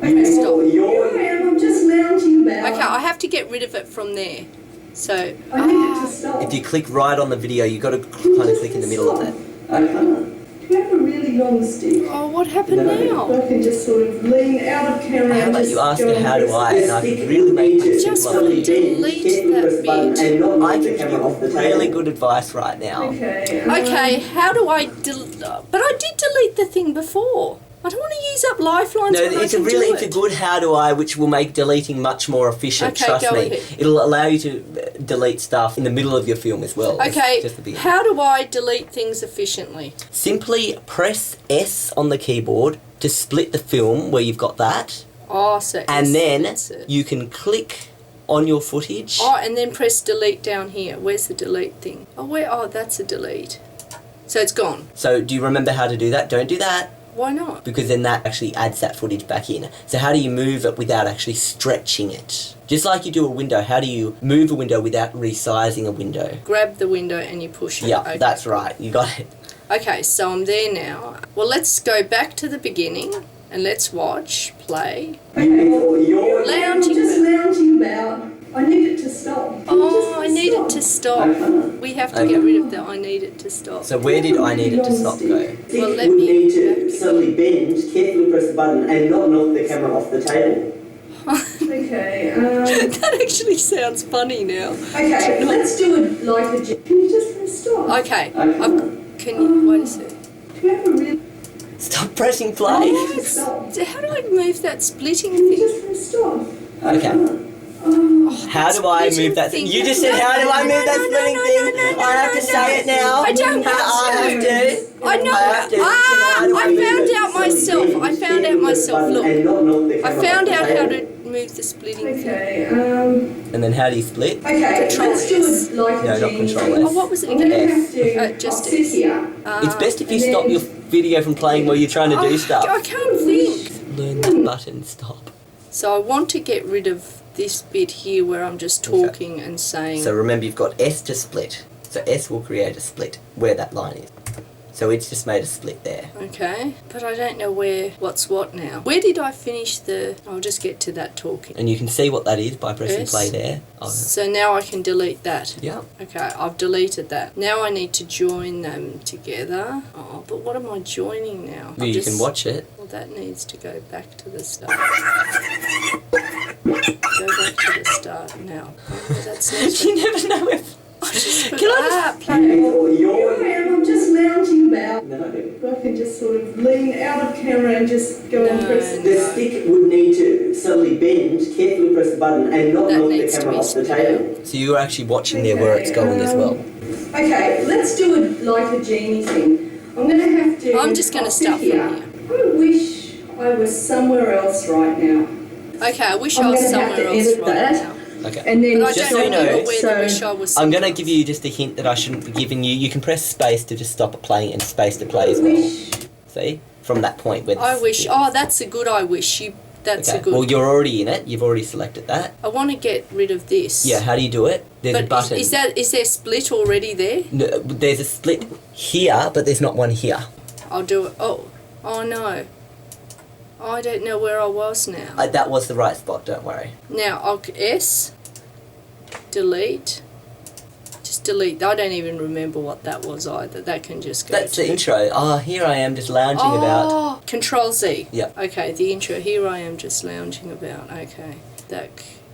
[SPEAKER 2] Press stop.
[SPEAKER 3] Here I am. I'm just lounging about.
[SPEAKER 2] Okay, I have to get rid of it from there. So,
[SPEAKER 3] I need it to stop.
[SPEAKER 1] If you click right on the video, you've got to kind of click in the middle of it. I can't.
[SPEAKER 3] Do you have a really long stick?
[SPEAKER 2] oh, what happened now?
[SPEAKER 3] I can just sort of lean out of camera.
[SPEAKER 1] How
[SPEAKER 3] and
[SPEAKER 1] about
[SPEAKER 3] just
[SPEAKER 1] you ask
[SPEAKER 3] go
[SPEAKER 1] her
[SPEAKER 3] and
[SPEAKER 1] how do
[SPEAKER 3] press
[SPEAKER 1] I,
[SPEAKER 3] the
[SPEAKER 1] and I
[SPEAKER 3] stick.
[SPEAKER 1] could really make
[SPEAKER 2] I just want to delete that bit.
[SPEAKER 1] I can give you really good advice right now.
[SPEAKER 3] Okay.
[SPEAKER 2] Okay, how do I but I did delete the thing before. I don't want to use up lifelines
[SPEAKER 1] No,
[SPEAKER 2] when
[SPEAKER 1] it's
[SPEAKER 2] I
[SPEAKER 1] a
[SPEAKER 2] can
[SPEAKER 1] really,
[SPEAKER 2] do
[SPEAKER 1] it's a
[SPEAKER 2] it.
[SPEAKER 1] good how do I, which will make deleting much more efficient.
[SPEAKER 2] Okay,
[SPEAKER 1] trust
[SPEAKER 2] go
[SPEAKER 1] me.
[SPEAKER 2] ahead.
[SPEAKER 1] It'll allow you to delete stuff in the middle of your film as well.
[SPEAKER 2] Okay,
[SPEAKER 1] Just the beginning.
[SPEAKER 2] how do I delete things efficiently?
[SPEAKER 1] Simply press S on the keyboard to split the film where you've got that,
[SPEAKER 2] Oh, so
[SPEAKER 1] and then
[SPEAKER 2] that's it.
[SPEAKER 1] you can click on your footage.
[SPEAKER 2] Oh, and then press delete down here. Where's the delete thing? Oh, that's a delete. So it's gone.
[SPEAKER 1] So do you remember how to do that? Don't do that.
[SPEAKER 2] Why not?
[SPEAKER 1] Because then that actually adds that footage back in. So how do you move it without actually stretching it? Just like you do a window, how do you move a window without resizing a window?
[SPEAKER 2] Grab the window and you push it.
[SPEAKER 1] Yeah,
[SPEAKER 2] Okay.
[SPEAKER 1] that's right. You got it.
[SPEAKER 2] Okay, so I'm there now. Well, let's go back to the beginning and let's watch, play.
[SPEAKER 3] I'm just lounging about. I need it to stop.
[SPEAKER 2] Oh, I need it to stop. We have to get rid of the I need it to stop.
[SPEAKER 1] So where did I need it to stop go?
[SPEAKER 2] Well, let
[SPEAKER 1] would
[SPEAKER 2] me
[SPEAKER 1] need
[SPEAKER 2] back.
[SPEAKER 1] to suddenly bend, carefully press the button, and not knock the camera off the table.
[SPEAKER 3] Okay.
[SPEAKER 2] That actually sounds funny now.
[SPEAKER 3] Okay, let's do it like a... Can you just press stop?
[SPEAKER 2] Okay, can you, wait a sec.
[SPEAKER 3] Do you have a really...
[SPEAKER 1] Stop pressing play.
[SPEAKER 2] How do I move that splitting
[SPEAKER 3] Can you
[SPEAKER 2] thing?
[SPEAKER 3] just press stop?
[SPEAKER 1] Okay. How do I move that?
[SPEAKER 2] thing.
[SPEAKER 1] You just said, how do I move that splitting thing? I have to say it now.
[SPEAKER 2] I don't have
[SPEAKER 1] I have to.
[SPEAKER 2] I know.
[SPEAKER 1] have to.
[SPEAKER 2] I found out myself. I found out myself. Look, I found out how to move the splitting thing.
[SPEAKER 3] Okay,
[SPEAKER 1] And then how do you split?
[SPEAKER 3] okay,
[SPEAKER 2] Control
[SPEAKER 3] let's do
[SPEAKER 2] S.
[SPEAKER 3] it like
[SPEAKER 1] No,
[SPEAKER 3] a
[SPEAKER 1] not
[SPEAKER 3] genie
[SPEAKER 1] Control
[SPEAKER 3] thing.
[SPEAKER 1] S.
[SPEAKER 2] Oh, what was it
[SPEAKER 3] I'm gonna
[SPEAKER 2] again?
[SPEAKER 3] have to...
[SPEAKER 2] Just
[SPEAKER 3] I'll sit
[SPEAKER 2] S.
[SPEAKER 3] here.
[SPEAKER 1] It's best if you
[SPEAKER 3] and
[SPEAKER 1] stop
[SPEAKER 3] then-
[SPEAKER 1] your video from playing while you're trying to do stuff.
[SPEAKER 2] I can't think.
[SPEAKER 1] Learn that button, stop.
[SPEAKER 2] So I want to get rid of this bit here where I'm just talking and saying.
[SPEAKER 1] So remember, you've got S to split. So S will create a split where that line is. So it's just made a split there.
[SPEAKER 2] Okay, but I don't know what's what now. Where did I finish the... I'll just get to that talking.
[SPEAKER 1] And you can see what that is by pressing
[SPEAKER 2] S.
[SPEAKER 1] play there. Oh,
[SPEAKER 2] So now I can delete that.
[SPEAKER 1] yeah.
[SPEAKER 2] Okay, I've deleted that. Now I need to join them together. Oh, but what am I joining now?
[SPEAKER 1] Well, you can watch it.
[SPEAKER 2] Well, that needs to go back to the start. Go back to the start now. Oh, that's not...
[SPEAKER 1] You never know if...
[SPEAKER 2] Can I just... play?
[SPEAKER 3] Here I am, I'm just lounging about.
[SPEAKER 1] No.
[SPEAKER 3] I can just sort of lean out of camera and just go and
[SPEAKER 2] No,
[SPEAKER 3] press
[SPEAKER 1] The stick would need to suddenly bend, carefully press the button, and not
[SPEAKER 2] That
[SPEAKER 1] knock the
[SPEAKER 2] needs to
[SPEAKER 1] camera
[SPEAKER 2] be
[SPEAKER 1] off the
[SPEAKER 2] split
[SPEAKER 1] table. So you're actually watching there where it's going as well.
[SPEAKER 3] Okay, let's do it like a genie thing. I'm going to have to...
[SPEAKER 2] I'm just going to
[SPEAKER 3] I'll sit
[SPEAKER 2] start from here.
[SPEAKER 3] I wish I was somewhere else right now.
[SPEAKER 2] Okay, I wish
[SPEAKER 3] I'm
[SPEAKER 2] I was
[SPEAKER 3] gonna have
[SPEAKER 2] somewhere
[SPEAKER 3] to
[SPEAKER 2] else
[SPEAKER 3] edit
[SPEAKER 2] right
[SPEAKER 3] that.
[SPEAKER 2] now.
[SPEAKER 1] Okay.
[SPEAKER 3] And then
[SPEAKER 2] But I
[SPEAKER 1] Just
[SPEAKER 2] don't
[SPEAKER 1] so you know,
[SPEAKER 2] remember where the wish
[SPEAKER 3] so
[SPEAKER 2] I was
[SPEAKER 1] I'm going to
[SPEAKER 2] somewhere
[SPEAKER 1] give you just a hint that I shouldn't be giving you. You can press space to just stop it playing and space to play as
[SPEAKER 3] I
[SPEAKER 1] well.
[SPEAKER 3] wish...
[SPEAKER 1] See? From that point where...
[SPEAKER 2] I wish. Oh, that's a good I wish. That's
[SPEAKER 1] Okay.
[SPEAKER 2] a good...
[SPEAKER 1] Well, you're already in it. You've already selected that.
[SPEAKER 2] I want to get rid of this.
[SPEAKER 1] Yeah, how do you do it? There's a
[SPEAKER 2] But
[SPEAKER 1] button.
[SPEAKER 2] is there split already there?
[SPEAKER 1] No, there's a split here, but there's not one here.
[SPEAKER 2] I'll do it. Oh no. I don't know where I was now.
[SPEAKER 1] That was the right spot, don't worry.
[SPEAKER 2] Now, I'll S, delete. Just delete. I don't even remember what that was either. That can just go
[SPEAKER 1] That's
[SPEAKER 2] to...
[SPEAKER 1] the intro. Oh, here I am just lounging about.
[SPEAKER 2] Oh, Control Z.
[SPEAKER 1] Yep.
[SPEAKER 2] Okay, the intro. Here I am just lounging about. Okay.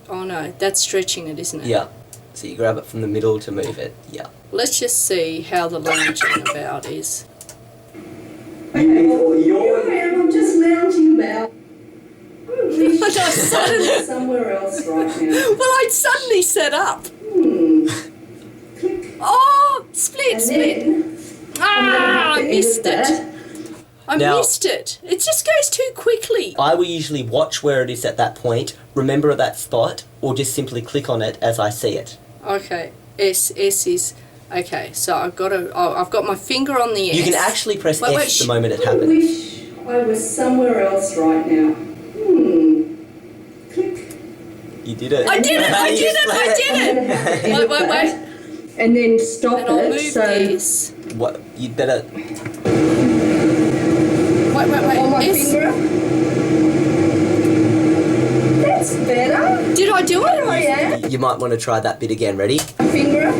[SPEAKER 2] Oh no, that's stretching it, isn't it?
[SPEAKER 1] Yeah. So you grab it from the middle to move it. Yeah.
[SPEAKER 2] Let's just see how the lounging about is.
[SPEAKER 3] Okay, here I am, I'm just lounging about. I wish I was somewhere else right now.
[SPEAKER 2] Well, I'd suddenly set up.
[SPEAKER 3] Click.
[SPEAKER 2] Oh, split,
[SPEAKER 3] And
[SPEAKER 2] split.
[SPEAKER 3] then...
[SPEAKER 2] I missed it. I
[SPEAKER 1] Now-
[SPEAKER 2] missed it. It just goes too quickly.
[SPEAKER 1] I will usually watch where it is at that point, remember that spot, or just simply click on it as I see it.
[SPEAKER 2] Okay, S is... Okay, so I've got my finger on the S.
[SPEAKER 1] You can actually press
[SPEAKER 2] Wait,
[SPEAKER 1] F the moment it
[SPEAKER 3] I
[SPEAKER 1] happens.
[SPEAKER 3] wish I was somewhere else right now. Click.
[SPEAKER 1] You did it.
[SPEAKER 2] I did it! I
[SPEAKER 1] You
[SPEAKER 2] did it! I
[SPEAKER 1] split
[SPEAKER 2] did
[SPEAKER 3] I'm
[SPEAKER 2] it!
[SPEAKER 3] gonna have to edit
[SPEAKER 2] Wait.
[SPEAKER 3] that. And then stop
[SPEAKER 2] And I'll
[SPEAKER 3] it.
[SPEAKER 2] move
[SPEAKER 3] So
[SPEAKER 2] this.
[SPEAKER 1] What? You'd better...
[SPEAKER 2] Wait.
[SPEAKER 3] on my
[SPEAKER 2] S.
[SPEAKER 3] finger. That's better.
[SPEAKER 2] Did I do
[SPEAKER 3] Here I
[SPEAKER 2] it?
[SPEAKER 3] am.
[SPEAKER 1] You might want to try that bit again. Ready?
[SPEAKER 3] My finger.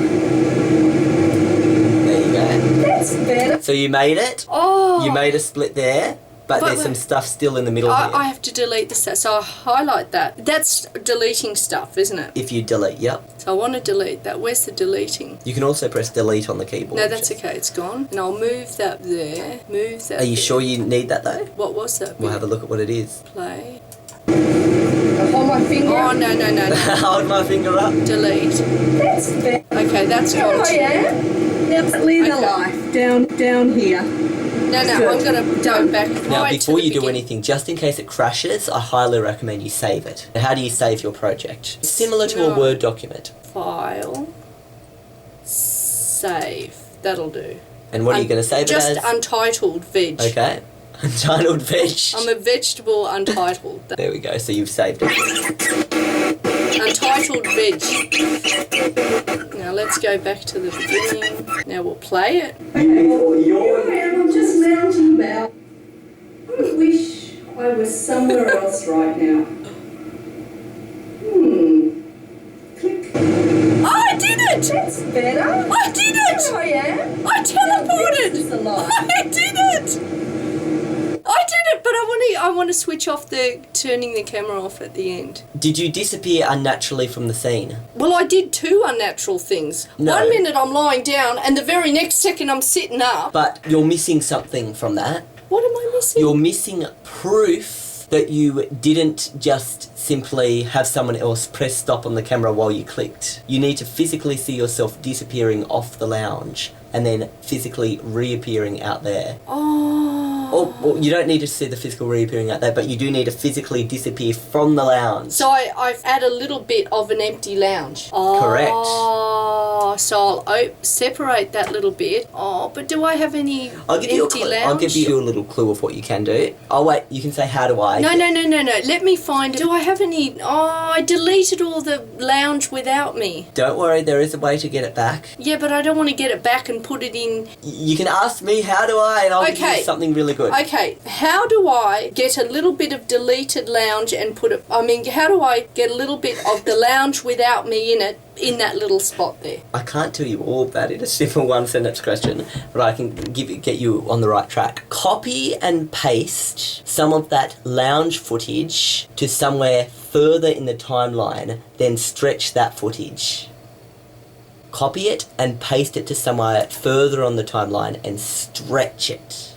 [SPEAKER 1] There you go.
[SPEAKER 3] That's better.
[SPEAKER 1] So you made it.
[SPEAKER 2] Oh.
[SPEAKER 1] You made a split there, but there's
[SPEAKER 2] Wait.
[SPEAKER 1] some stuff still in the middle here.
[SPEAKER 2] I have to delete the stuff. So I highlight that. That's deleting stuff, isn't it?
[SPEAKER 1] If you delete, yep.
[SPEAKER 2] So I want to delete that. Where's the deleting?
[SPEAKER 1] You can also press delete on the keyboard.
[SPEAKER 2] No, that's okay. It's gone. And I'll move that there. Move that
[SPEAKER 1] Are you
[SPEAKER 2] there.
[SPEAKER 1] sure you need that though?
[SPEAKER 2] What was that?
[SPEAKER 1] We'll have a look at what it is.
[SPEAKER 2] Play.
[SPEAKER 3] On my finger.
[SPEAKER 2] Oh, no.
[SPEAKER 1] Hold my finger up.
[SPEAKER 2] Delete.
[SPEAKER 3] That's better.
[SPEAKER 2] Okay, that's
[SPEAKER 3] Here
[SPEAKER 2] gone.
[SPEAKER 3] I am. Now leave the
[SPEAKER 2] Okay.
[SPEAKER 3] life down here.
[SPEAKER 2] No,
[SPEAKER 3] Good.
[SPEAKER 2] I'm going to go back
[SPEAKER 1] Now,
[SPEAKER 2] right
[SPEAKER 1] before
[SPEAKER 2] to the
[SPEAKER 1] you do
[SPEAKER 2] beginning.
[SPEAKER 1] anything, just in case it crashes, I highly recommend you save it. How do you save your project? Similar to
[SPEAKER 2] No.
[SPEAKER 1] a Word document.
[SPEAKER 2] File. Save. That'll do.
[SPEAKER 1] And what are you going to save it
[SPEAKER 2] Just
[SPEAKER 1] as?
[SPEAKER 2] untitled veg.
[SPEAKER 1] Okay. Untitled veg.
[SPEAKER 2] I'm a vegetable untitled.
[SPEAKER 1] There we go, so you've saved it.
[SPEAKER 2] Untitled veg. Now let's go back to the beginning. Now we'll play it.
[SPEAKER 3] Here I am, I'm just lounging about. I wish I was somewhere else right now. Click.
[SPEAKER 2] Oh, I did it!
[SPEAKER 3] That's better.
[SPEAKER 2] I did it!
[SPEAKER 3] Here I am.
[SPEAKER 2] I teleported!
[SPEAKER 3] This is a lie.
[SPEAKER 2] I did it! I did it, but I want to switch off the turning the camera off at the end.
[SPEAKER 1] Did you disappear unnaturally from the scene?
[SPEAKER 2] Well, I did two unnatural things.
[SPEAKER 1] No.
[SPEAKER 2] 1 minute I'm lying down, and the very next second I'm sitting up.
[SPEAKER 1] But you're missing something from that.
[SPEAKER 2] What am I missing?
[SPEAKER 1] You're missing proof that you didn't just simply have someone else press stop on the camera while you clicked. You need to physically see yourself disappearing off the lounge and then physically reappearing out there.
[SPEAKER 2] Oh.
[SPEAKER 1] Well, you don't need to see the physical reappearing out there, but you do need to physically disappear from the lounge.
[SPEAKER 2] So I've add a little bit of an empty lounge.
[SPEAKER 1] Correct.
[SPEAKER 2] Oh, so I'll separate that little bit. Oh, but do I have any empty lounge?
[SPEAKER 1] I'll give you a little clue of what you can do. Oh wait, you can say how do I?
[SPEAKER 2] No. Let me find. Do I have any? Oh, I deleted all the lounge without me.
[SPEAKER 1] Don't worry, there is a way to get it back.
[SPEAKER 2] Yeah, but I don't want to get it back and put it in.
[SPEAKER 1] You can ask me how do I, and I'll give you something really good.
[SPEAKER 2] Okay, how do I get a little bit of deleted lounge and put it? I mean, how do I get a little bit of the lounge without me in it? In that little spot there.
[SPEAKER 1] I can't tell you all of that in a simple one-sentence question, but I can get you on the right track. Copy and paste some of that lounge footage to somewhere further in the timeline, then stretch that footage. Copy it and paste it to somewhere further on the timeline and stretch it.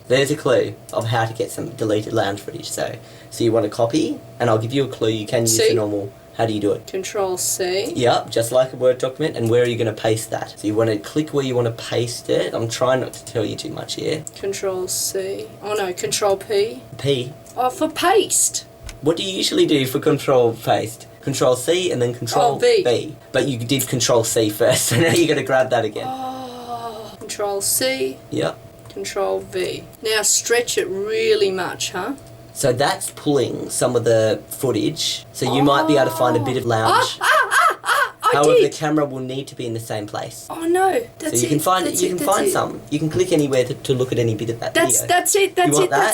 [SPEAKER 1] There's a clue of how to get some deleted lounge footage. So you want to copy, and I'll give you a clue. You can use the normal. How do you do it?
[SPEAKER 2] Control C.
[SPEAKER 1] Yep, just like a Word document. And where are you going to paste that? So you want to click where you want to paste it. I'm trying not to tell you too much here.
[SPEAKER 2] Control C. Oh no, Control P.
[SPEAKER 1] P.
[SPEAKER 2] Oh, for paste.
[SPEAKER 1] What do you usually do for Control paste? Control C and then Control B. But you did Control C first, so now you're going to grab that again.
[SPEAKER 2] Oh, Control C.
[SPEAKER 1] Yep.
[SPEAKER 2] Control V. Now stretch it really much, huh?
[SPEAKER 1] So that's pulling some of the footage. So you might be able to find a bit of lounge. However, the camera will need to be in the same place.
[SPEAKER 2] Oh no, that's it.
[SPEAKER 1] So you can find some. You can click anywhere to look at any bit of that video.
[SPEAKER 2] That's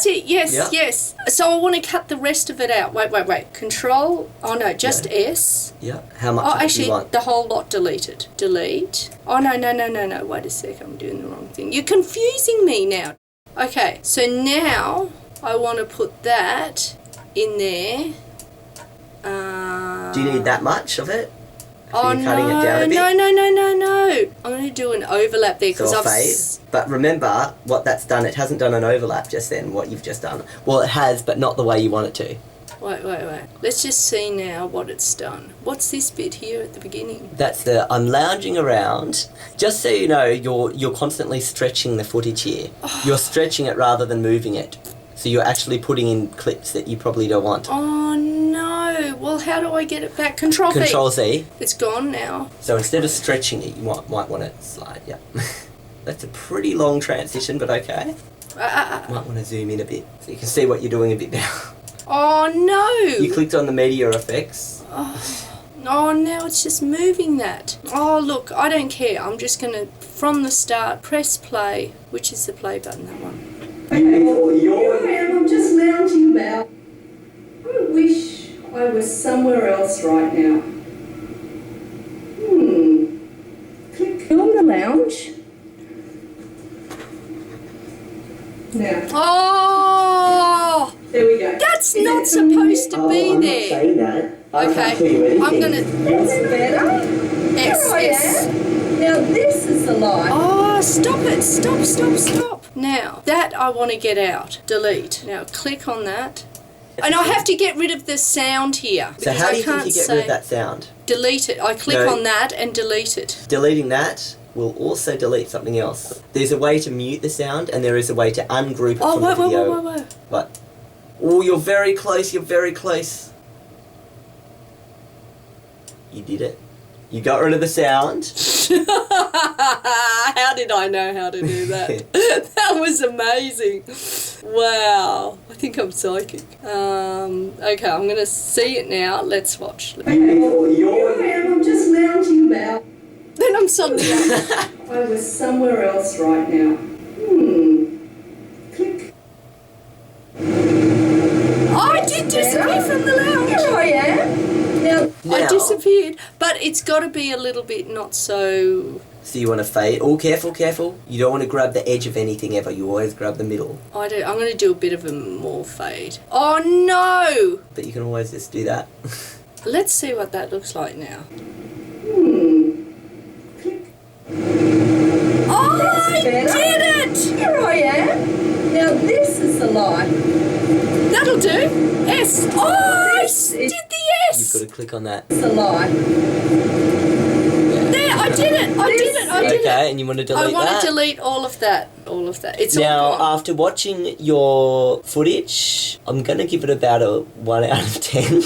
[SPEAKER 2] it. Yes,
[SPEAKER 1] yep.
[SPEAKER 2] Yes. So I want to cut the rest of it out. Wait. Control. Oh no, just S.
[SPEAKER 1] Yeah. How much do you want?
[SPEAKER 2] The whole lot deleted. Delete. Oh no. Wait a sec. I'm doing the wrong thing. You're confusing me now. Okay. So now I want to put that in there.
[SPEAKER 1] Do you need that much of it?
[SPEAKER 2] So
[SPEAKER 1] you're cutting it down a bit?
[SPEAKER 2] No. I'm going to do an overlap there because
[SPEAKER 1] I've phase. But remember what that's done. It hasn't done an overlap just then. What you've just done. Well, it has, but not the way you want it to.
[SPEAKER 2] Wait. Let's just see now what it's done. What's this bit here at the beginning?
[SPEAKER 1] That's the I'm lounging around. Just so you know, you're constantly stretching the footage here. Oh. You're stretching it rather than moving it. So you're actually putting in clips that you probably don't want.
[SPEAKER 2] Oh no! Well, how do I get it back? Control V.
[SPEAKER 1] Control Z.
[SPEAKER 2] It's gone now.
[SPEAKER 1] So instead of stretching it, you might want to slide. Yeah. That's a pretty long transition, but okay. Might want to zoom in a bit so you can see what you're doing a bit now.
[SPEAKER 2] Oh no!
[SPEAKER 1] You clicked on the media effects.
[SPEAKER 2] Oh, now it's just moving that. Oh, look, I don't care. I'm just going to, from the start, press play. Which is the play button, that one?
[SPEAKER 3] Here I am, I'm just lounging about. I wish I was somewhere else right now. Click on the lounge. Now.
[SPEAKER 2] Oh!
[SPEAKER 3] There we go.
[SPEAKER 2] That's not supposed to be
[SPEAKER 1] I'm
[SPEAKER 2] there.
[SPEAKER 1] not saying that.
[SPEAKER 2] Okay, I'm going to...
[SPEAKER 3] That's better.
[SPEAKER 2] S.
[SPEAKER 3] Now this is the line.
[SPEAKER 2] Oh, stop it. Stop. Now, that I want to get out. Delete. Now, click on that. And I have to get rid of the sound here.
[SPEAKER 1] So how do you think you get rid of that sound?
[SPEAKER 2] Delete it. I click on that and delete it.
[SPEAKER 1] Deleting that will also delete something else. There's a way to mute the sound and there is a way to ungroup it from the video.
[SPEAKER 2] Whoa.
[SPEAKER 1] What? Oh, you're very close. You did it. You got rid of the sound.
[SPEAKER 2] How did I know how to do that? That was amazing. Wow. I think I'm psychic. Okay, I'm going to see it now. Let's watch.
[SPEAKER 3] Here I am, I'm just lounging about.
[SPEAKER 2] Then I'm suddenly
[SPEAKER 3] I was somewhere else right now. Click.
[SPEAKER 2] I did disappear from the lounge.
[SPEAKER 3] Here I am. Now,
[SPEAKER 2] I disappeared, but it's got to be a little bit not so...
[SPEAKER 1] So you want to fade. Oh, careful, careful. You don't want to grab the edge of anything ever. You always grab the middle.
[SPEAKER 2] I do. I'm going to do a bit of a more fade. Oh, no!
[SPEAKER 1] But you can always just do that.
[SPEAKER 2] Let's see what that looks like now. Oh, I did it!
[SPEAKER 3] Here I am. Now this is the line.
[SPEAKER 2] That'll do. S. Oh, I did the S!
[SPEAKER 1] You've got to click on that.
[SPEAKER 3] It's the line.
[SPEAKER 2] There, I did it! I did it! I did it!
[SPEAKER 1] Okay, and you want to delete that?
[SPEAKER 2] I want to delete all of that. All of that. It's
[SPEAKER 1] Now,
[SPEAKER 2] all gone.
[SPEAKER 1] after watching your footage, I'm going to give it about a 1 out of 10.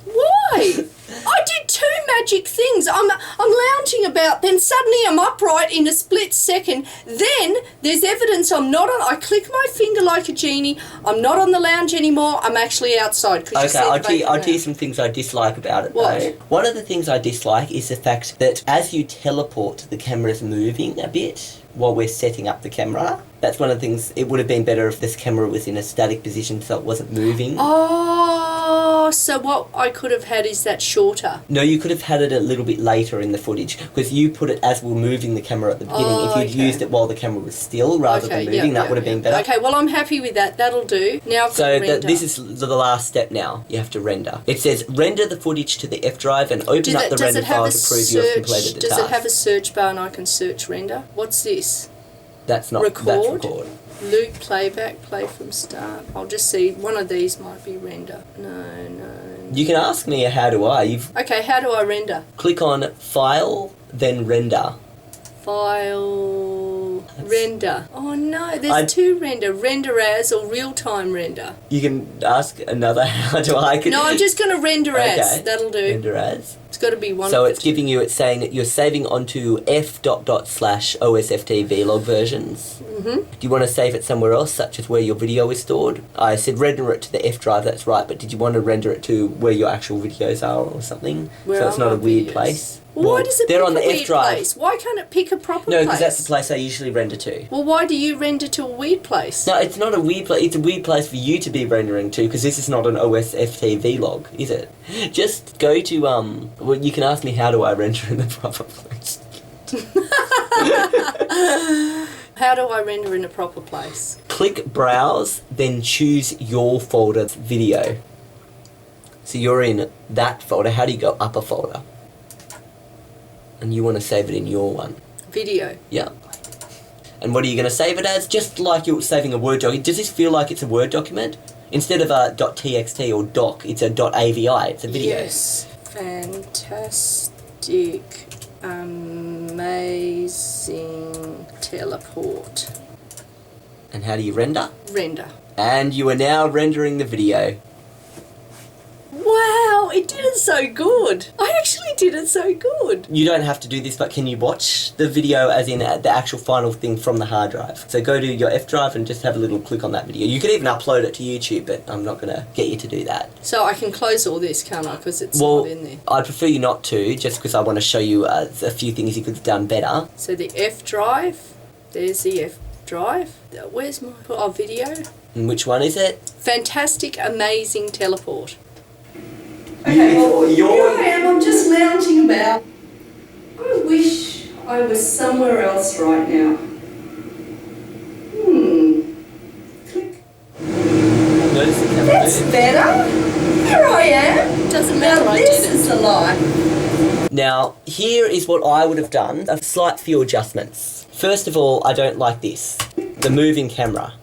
[SPEAKER 2] Why? I did 2 magic things. I'm lounging about, then suddenly I'm upright in a split second. Then there's evidence I'm not on. I click my finger like a genie. I'm not on the lounge anymore. I'm actually outside.
[SPEAKER 1] Okay, I'll tell you some things I dislike about it,
[SPEAKER 2] What?
[SPEAKER 1] though. One of the things I dislike is the fact that as you teleport, the camera's moving a bit while we're setting up the camera. That's one of the things. It would have been better if this camera was in a static position so it wasn't moving.
[SPEAKER 2] Oh, so what I could have had is that shorter.
[SPEAKER 1] No, you could have had it a little bit later in the footage because you put it as we were moving the camera at the beginning.
[SPEAKER 2] Oh,
[SPEAKER 1] if you'd used it while the camera was still rather than moving, that would have been better.
[SPEAKER 2] Okay, well, I'm happy with that. That'll do. Now I've got
[SPEAKER 1] So
[SPEAKER 2] render.
[SPEAKER 1] this is the last step now. You have to render. It says render the footage to the F drive and open up the rendered file to prove you have completed the
[SPEAKER 2] Does
[SPEAKER 1] task.
[SPEAKER 2] it have a search bar and I can search render? What's this?
[SPEAKER 1] That's not
[SPEAKER 2] record?
[SPEAKER 1] That's record.
[SPEAKER 2] Loop, playback, play from start. I'll just see. One of these might be render. No.
[SPEAKER 1] You can ask me how do I.
[SPEAKER 2] Okay, how do I render?
[SPEAKER 1] Click on File, then Render.
[SPEAKER 2] File, render. Oh no, there's 2 render. Render as or real-time render.
[SPEAKER 1] You can ask another how do I.
[SPEAKER 2] No, I'm just going to render as.
[SPEAKER 1] Okay.
[SPEAKER 2] That'll do.
[SPEAKER 1] Render as.
[SPEAKER 2] It's got to be one
[SPEAKER 1] So
[SPEAKER 2] of
[SPEAKER 1] it's
[SPEAKER 2] the 2.
[SPEAKER 1] giving you, it's saying that you're saving onto f./OSFT vlog versions.
[SPEAKER 2] Mm-hmm.
[SPEAKER 1] Do you want to save it somewhere else, such as where your video is stored? I said render it to the F drive, that's right, but did you want to render it to where your actual videos are or something?
[SPEAKER 2] Where
[SPEAKER 1] so it's
[SPEAKER 2] are
[SPEAKER 1] not a
[SPEAKER 2] my
[SPEAKER 1] weird
[SPEAKER 2] videos?
[SPEAKER 1] place?
[SPEAKER 2] Well, why does it
[SPEAKER 1] they're
[SPEAKER 2] pick
[SPEAKER 1] on the
[SPEAKER 2] a
[SPEAKER 1] F
[SPEAKER 2] weird
[SPEAKER 1] drive.
[SPEAKER 2] place? Why can't it pick a proper
[SPEAKER 1] No,
[SPEAKER 2] place?
[SPEAKER 1] because that's the place I usually render to.
[SPEAKER 2] Well, why do you render to a weird place?
[SPEAKER 1] No, it's not a weird place. It's a weird place for you to be rendering to, because this is not an OSFT vlog, is it? Just go to, well, you can ask me how do I render in the proper place.
[SPEAKER 2] How do I render in a proper place?
[SPEAKER 1] Click Browse, then choose your folder video. So you're in that folder. How do you go up a folder? And you want to save it in your one.
[SPEAKER 2] Video.
[SPEAKER 1] Yeah. And what are you going to save it as? Just like you're saving a Word document. Does this feel like it's a Word document? Instead of a .txt or doc, it's a .avi. It's a video.
[SPEAKER 2] Yes. Fantastic. Amazing teleport.
[SPEAKER 1] And how do you render?
[SPEAKER 2] Render.
[SPEAKER 1] And you are now rendering the video.
[SPEAKER 2] Wow, it did it so good. I actually did it so good.
[SPEAKER 1] You don't have to do this, but can you watch the video as in the actual final thing from the hard drive? So go to your F drive and just have a little click on that video. You could even upload it to YouTube, but I'm not going to get you to do that.
[SPEAKER 2] So I can close all this, can't I? Because it's not in there.
[SPEAKER 1] I'd prefer you not to, just because I want to show you a few things you could have done better.
[SPEAKER 2] So the F drive, there's the F drive. Where's my video?
[SPEAKER 1] And which one is it?
[SPEAKER 2] Fantastic, amazing teleport.
[SPEAKER 3] Okay, well, here I am, I'm just lounging about. I wish I was somewhere else right now. Click.
[SPEAKER 1] Notice the camera
[SPEAKER 3] That's
[SPEAKER 1] moving.
[SPEAKER 3] better. Here I am.
[SPEAKER 2] Doesn't matter,
[SPEAKER 3] Now
[SPEAKER 2] I
[SPEAKER 3] this
[SPEAKER 2] did it.
[SPEAKER 3] is the line.
[SPEAKER 1] Now, here is what I would have done. A slight few adjustments. First of all, I don't like this. The moving camera.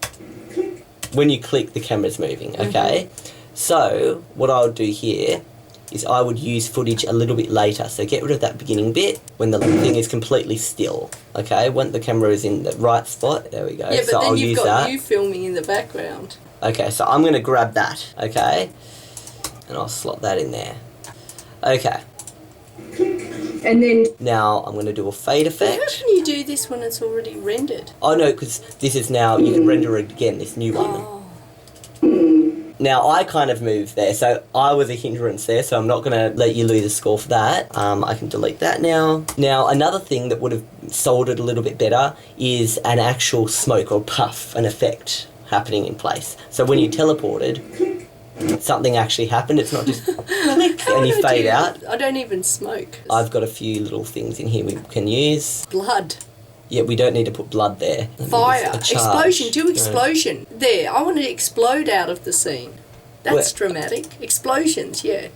[SPEAKER 1] When you click, the camera's moving, okay? So, what I would do here is I would use footage a little bit later. So get rid of that beginning bit when the thing is completely still, okay? When the camera is in the right spot, there we go.
[SPEAKER 2] Yeah, but
[SPEAKER 1] so
[SPEAKER 2] then
[SPEAKER 1] I'll
[SPEAKER 2] you've
[SPEAKER 1] use
[SPEAKER 2] got
[SPEAKER 1] that.
[SPEAKER 2] you filming in the background.
[SPEAKER 1] Okay, so I'm going to grab that, okay? And I'll slot that in there. Okay.
[SPEAKER 3] And then
[SPEAKER 1] Now I'm going to do a fade
[SPEAKER 2] How
[SPEAKER 1] effect.
[SPEAKER 2] can you do this when it's already rendered?
[SPEAKER 1] Oh no, because this is now, you can render it again, this new one.
[SPEAKER 2] Oh.
[SPEAKER 1] Now I kind of moved there, so I was a hindrance there, so I'm not going to let you lose a score for that. I can delete that now. Now another thing that would have sold it a little bit better is an actual smoke or puff, an effect happening in place. So when you teleported, something actually happened. It's not just click and you fade out.
[SPEAKER 2] I don't even smoke.
[SPEAKER 1] I've got a few little things in here we can use.
[SPEAKER 2] Blood.
[SPEAKER 1] Yeah, we don't need to put blood there.
[SPEAKER 2] Fire.
[SPEAKER 1] A charge.
[SPEAKER 2] Explosion. Do
[SPEAKER 1] No.
[SPEAKER 2] explosion. There. I want to explode out of the scene. That's
[SPEAKER 1] Where?
[SPEAKER 2] dramatic. Explosions, yeah.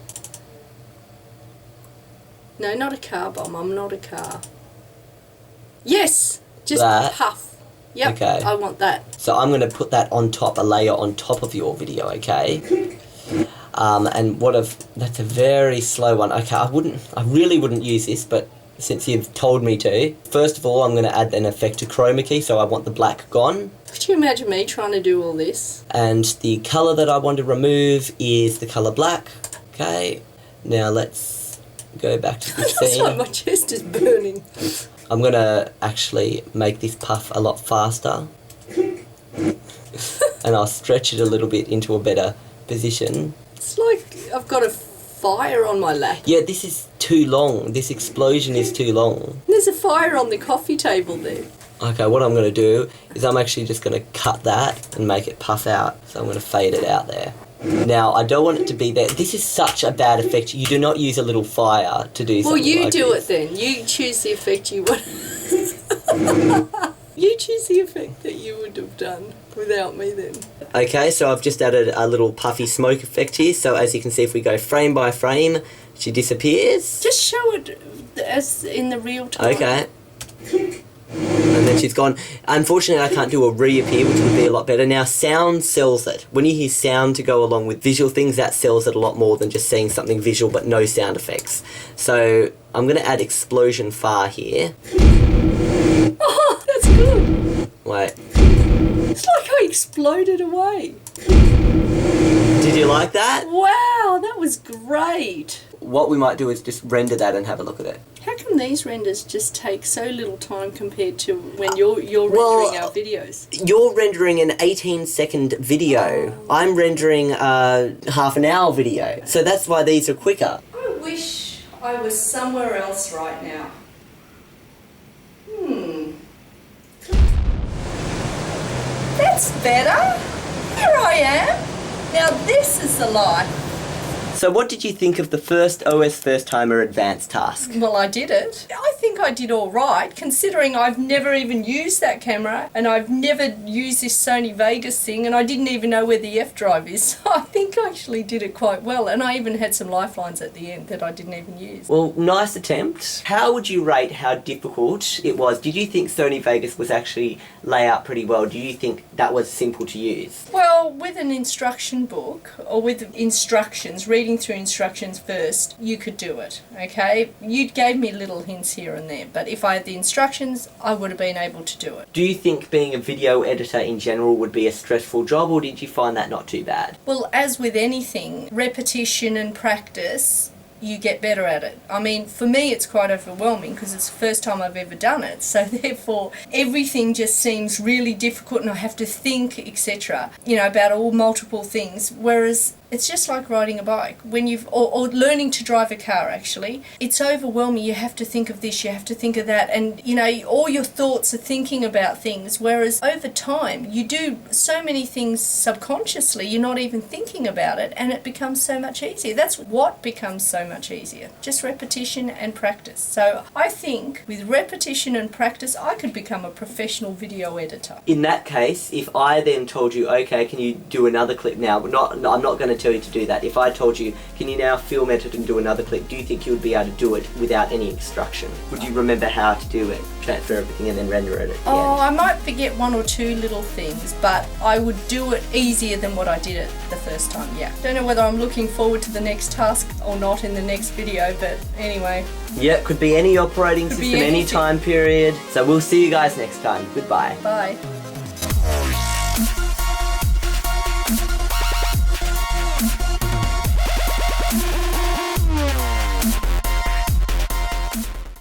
[SPEAKER 2] No, not a car bomb. I'm not a car. Yes! Just
[SPEAKER 1] That?
[SPEAKER 2] puff. Yep,
[SPEAKER 1] Okay.
[SPEAKER 2] I want that.
[SPEAKER 1] So I'm going to put that on top, a layer on top of your video, okay? And that's a very slow one. Okay, I really wouldn't use this, but since you've told me to, first of all, I'm going to add an effect to chroma key, so I want the black gone.
[SPEAKER 2] Could you imagine me trying to do all this?
[SPEAKER 1] And the colour that I want to remove is the colour black. Okay, now let's go back to the
[SPEAKER 2] That's like
[SPEAKER 1] scene.
[SPEAKER 2] my chest is burning.
[SPEAKER 1] I'm going to actually make this puff a lot faster. And I'll stretch it a little bit into a better position.
[SPEAKER 2] It's like I've got a fire on my lap.
[SPEAKER 1] Yeah, this is too long. This explosion is too long.
[SPEAKER 2] There's a fire on the coffee table there.
[SPEAKER 1] Okay, what I'm going to do is I'm actually just going to cut that and make it puff out. So I'm going to fade it out there. Now, I don't want it to be there. This is such a bad effect. You do not use a little fire to do
[SPEAKER 2] Well,
[SPEAKER 1] something
[SPEAKER 2] you
[SPEAKER 1] like
[SPEAKER 2] do
[SPEAKER 1] this.
[SPEAKER 2] it then. You choose the effect you want. You choose the effect that you would have done without me then.
[SPEAKER 1] Okay, so I've just added a little puffy smoke effect here. So as you can see, if we go frame by frame, she disappears.
[SPEAKER 2] Just show it as in the real time.
[SPEAKER 1] Okay. And then she's gone. Unfortunately, I can't do a reappear, which would be a lot better. Now, sound sells it. When you hear sound to go along with visual things, that sells it a lot more than just seeing something visual but no sound effects. So I'm going to add explosion far here.
[SPEAKER 2] Oh, that's good.
[SPEAKER 1] Wait.
[SPEAKER 2] It's like I exploded away.
[SPEAKER 1] Did you like that?
[SPEAKER 2] Wow, that was great.
[SPEAKER 1] What we might do is just render that and have a look at it.
[SPEAKER 2] How come these renders just take so little time compared to when you're
[SPEAKER 1] well,
[SPEAKER 2] rendering our videos?
[SPEAKER 1] You're rendering an 18-second video. I'm rendering a half-an-hour video. So that's why these are quicker.
[SPEAKER 2] I wish I was somewhere else right now. That's better. Here I am. Now this is the life.
[SPEAKER 1] So what did you think of the first OSFirstTimer Advanced task?
[SPEAKER 2] Well, I did it. I think I did all right, considering I've never even used that camera and I've never used this Sony Vegas thing and I didn't even know where the F drive is. So I think I actually did it quite well, and I even had some lifelines at the end that I didn't even use.
[SPEAKER 1] Well, nice attempt. How would you rate how difficult it was? Did you think Sony Vegas was actually laid out pretty well? Do you think that was simple to use?
[SPEAKER 2] Well, with an instruction book or with instructions, reading through instructions first, you could do it, okay? You gave me little hints here and there, but if I had the instructions, I would have been able to do it.
[SPEAKER 1] Do you think being a video editor in general would be a stressful job, or did you find that not too bad?
[SPEAKER 2] Well, as with anything, repetition and practice, you get better at it. I mean, for me it's quite overwhelming because it's the first time I've ever done it, so therefore everything just seems really difficult and I have to think, etc., you know, about all multiple things, whereas it's just like riding a bike. When you've, or learning to drive a car actually, it's overwhelming. You have to think of this, you have to think of that, and you know, all your thoughts are thinking about things, whereas over time you do so many things subconsciously, you're not even thinking about it, and it becomes so much easier. That's what becomes so much easier. Just repetition and practice. So I think with repetition and practice I could become a professional video editor.
[SPEAKER 1] In that case, if I then told you, okay, can you do another clip now, but I'm not going to tell you to do that. If I told you, can you now film edit and do another clip, do you think you would be able to do it without any instruction? Would you remember how to do it, transfer everything and then render it at the
[SPEAKER 2] Oh,
[SPEAKER 1] end?
[SPEAKER 2] I might forget one or two little things, but I would do it easier than what I did it the first time, yeah. Don't know whether I'm looking forward to the next task or not in the next video, but anyway.
[SPEAKER 1] Yeah, could be any operating
[SPEAKER 2] Could be
[SPEAKER 1] system, any
[SPEAKER 2] anything.
[SPEAKER 1] time period. So we'll see you guys next time. Goodbye.
[SPEAKER 2] Bye.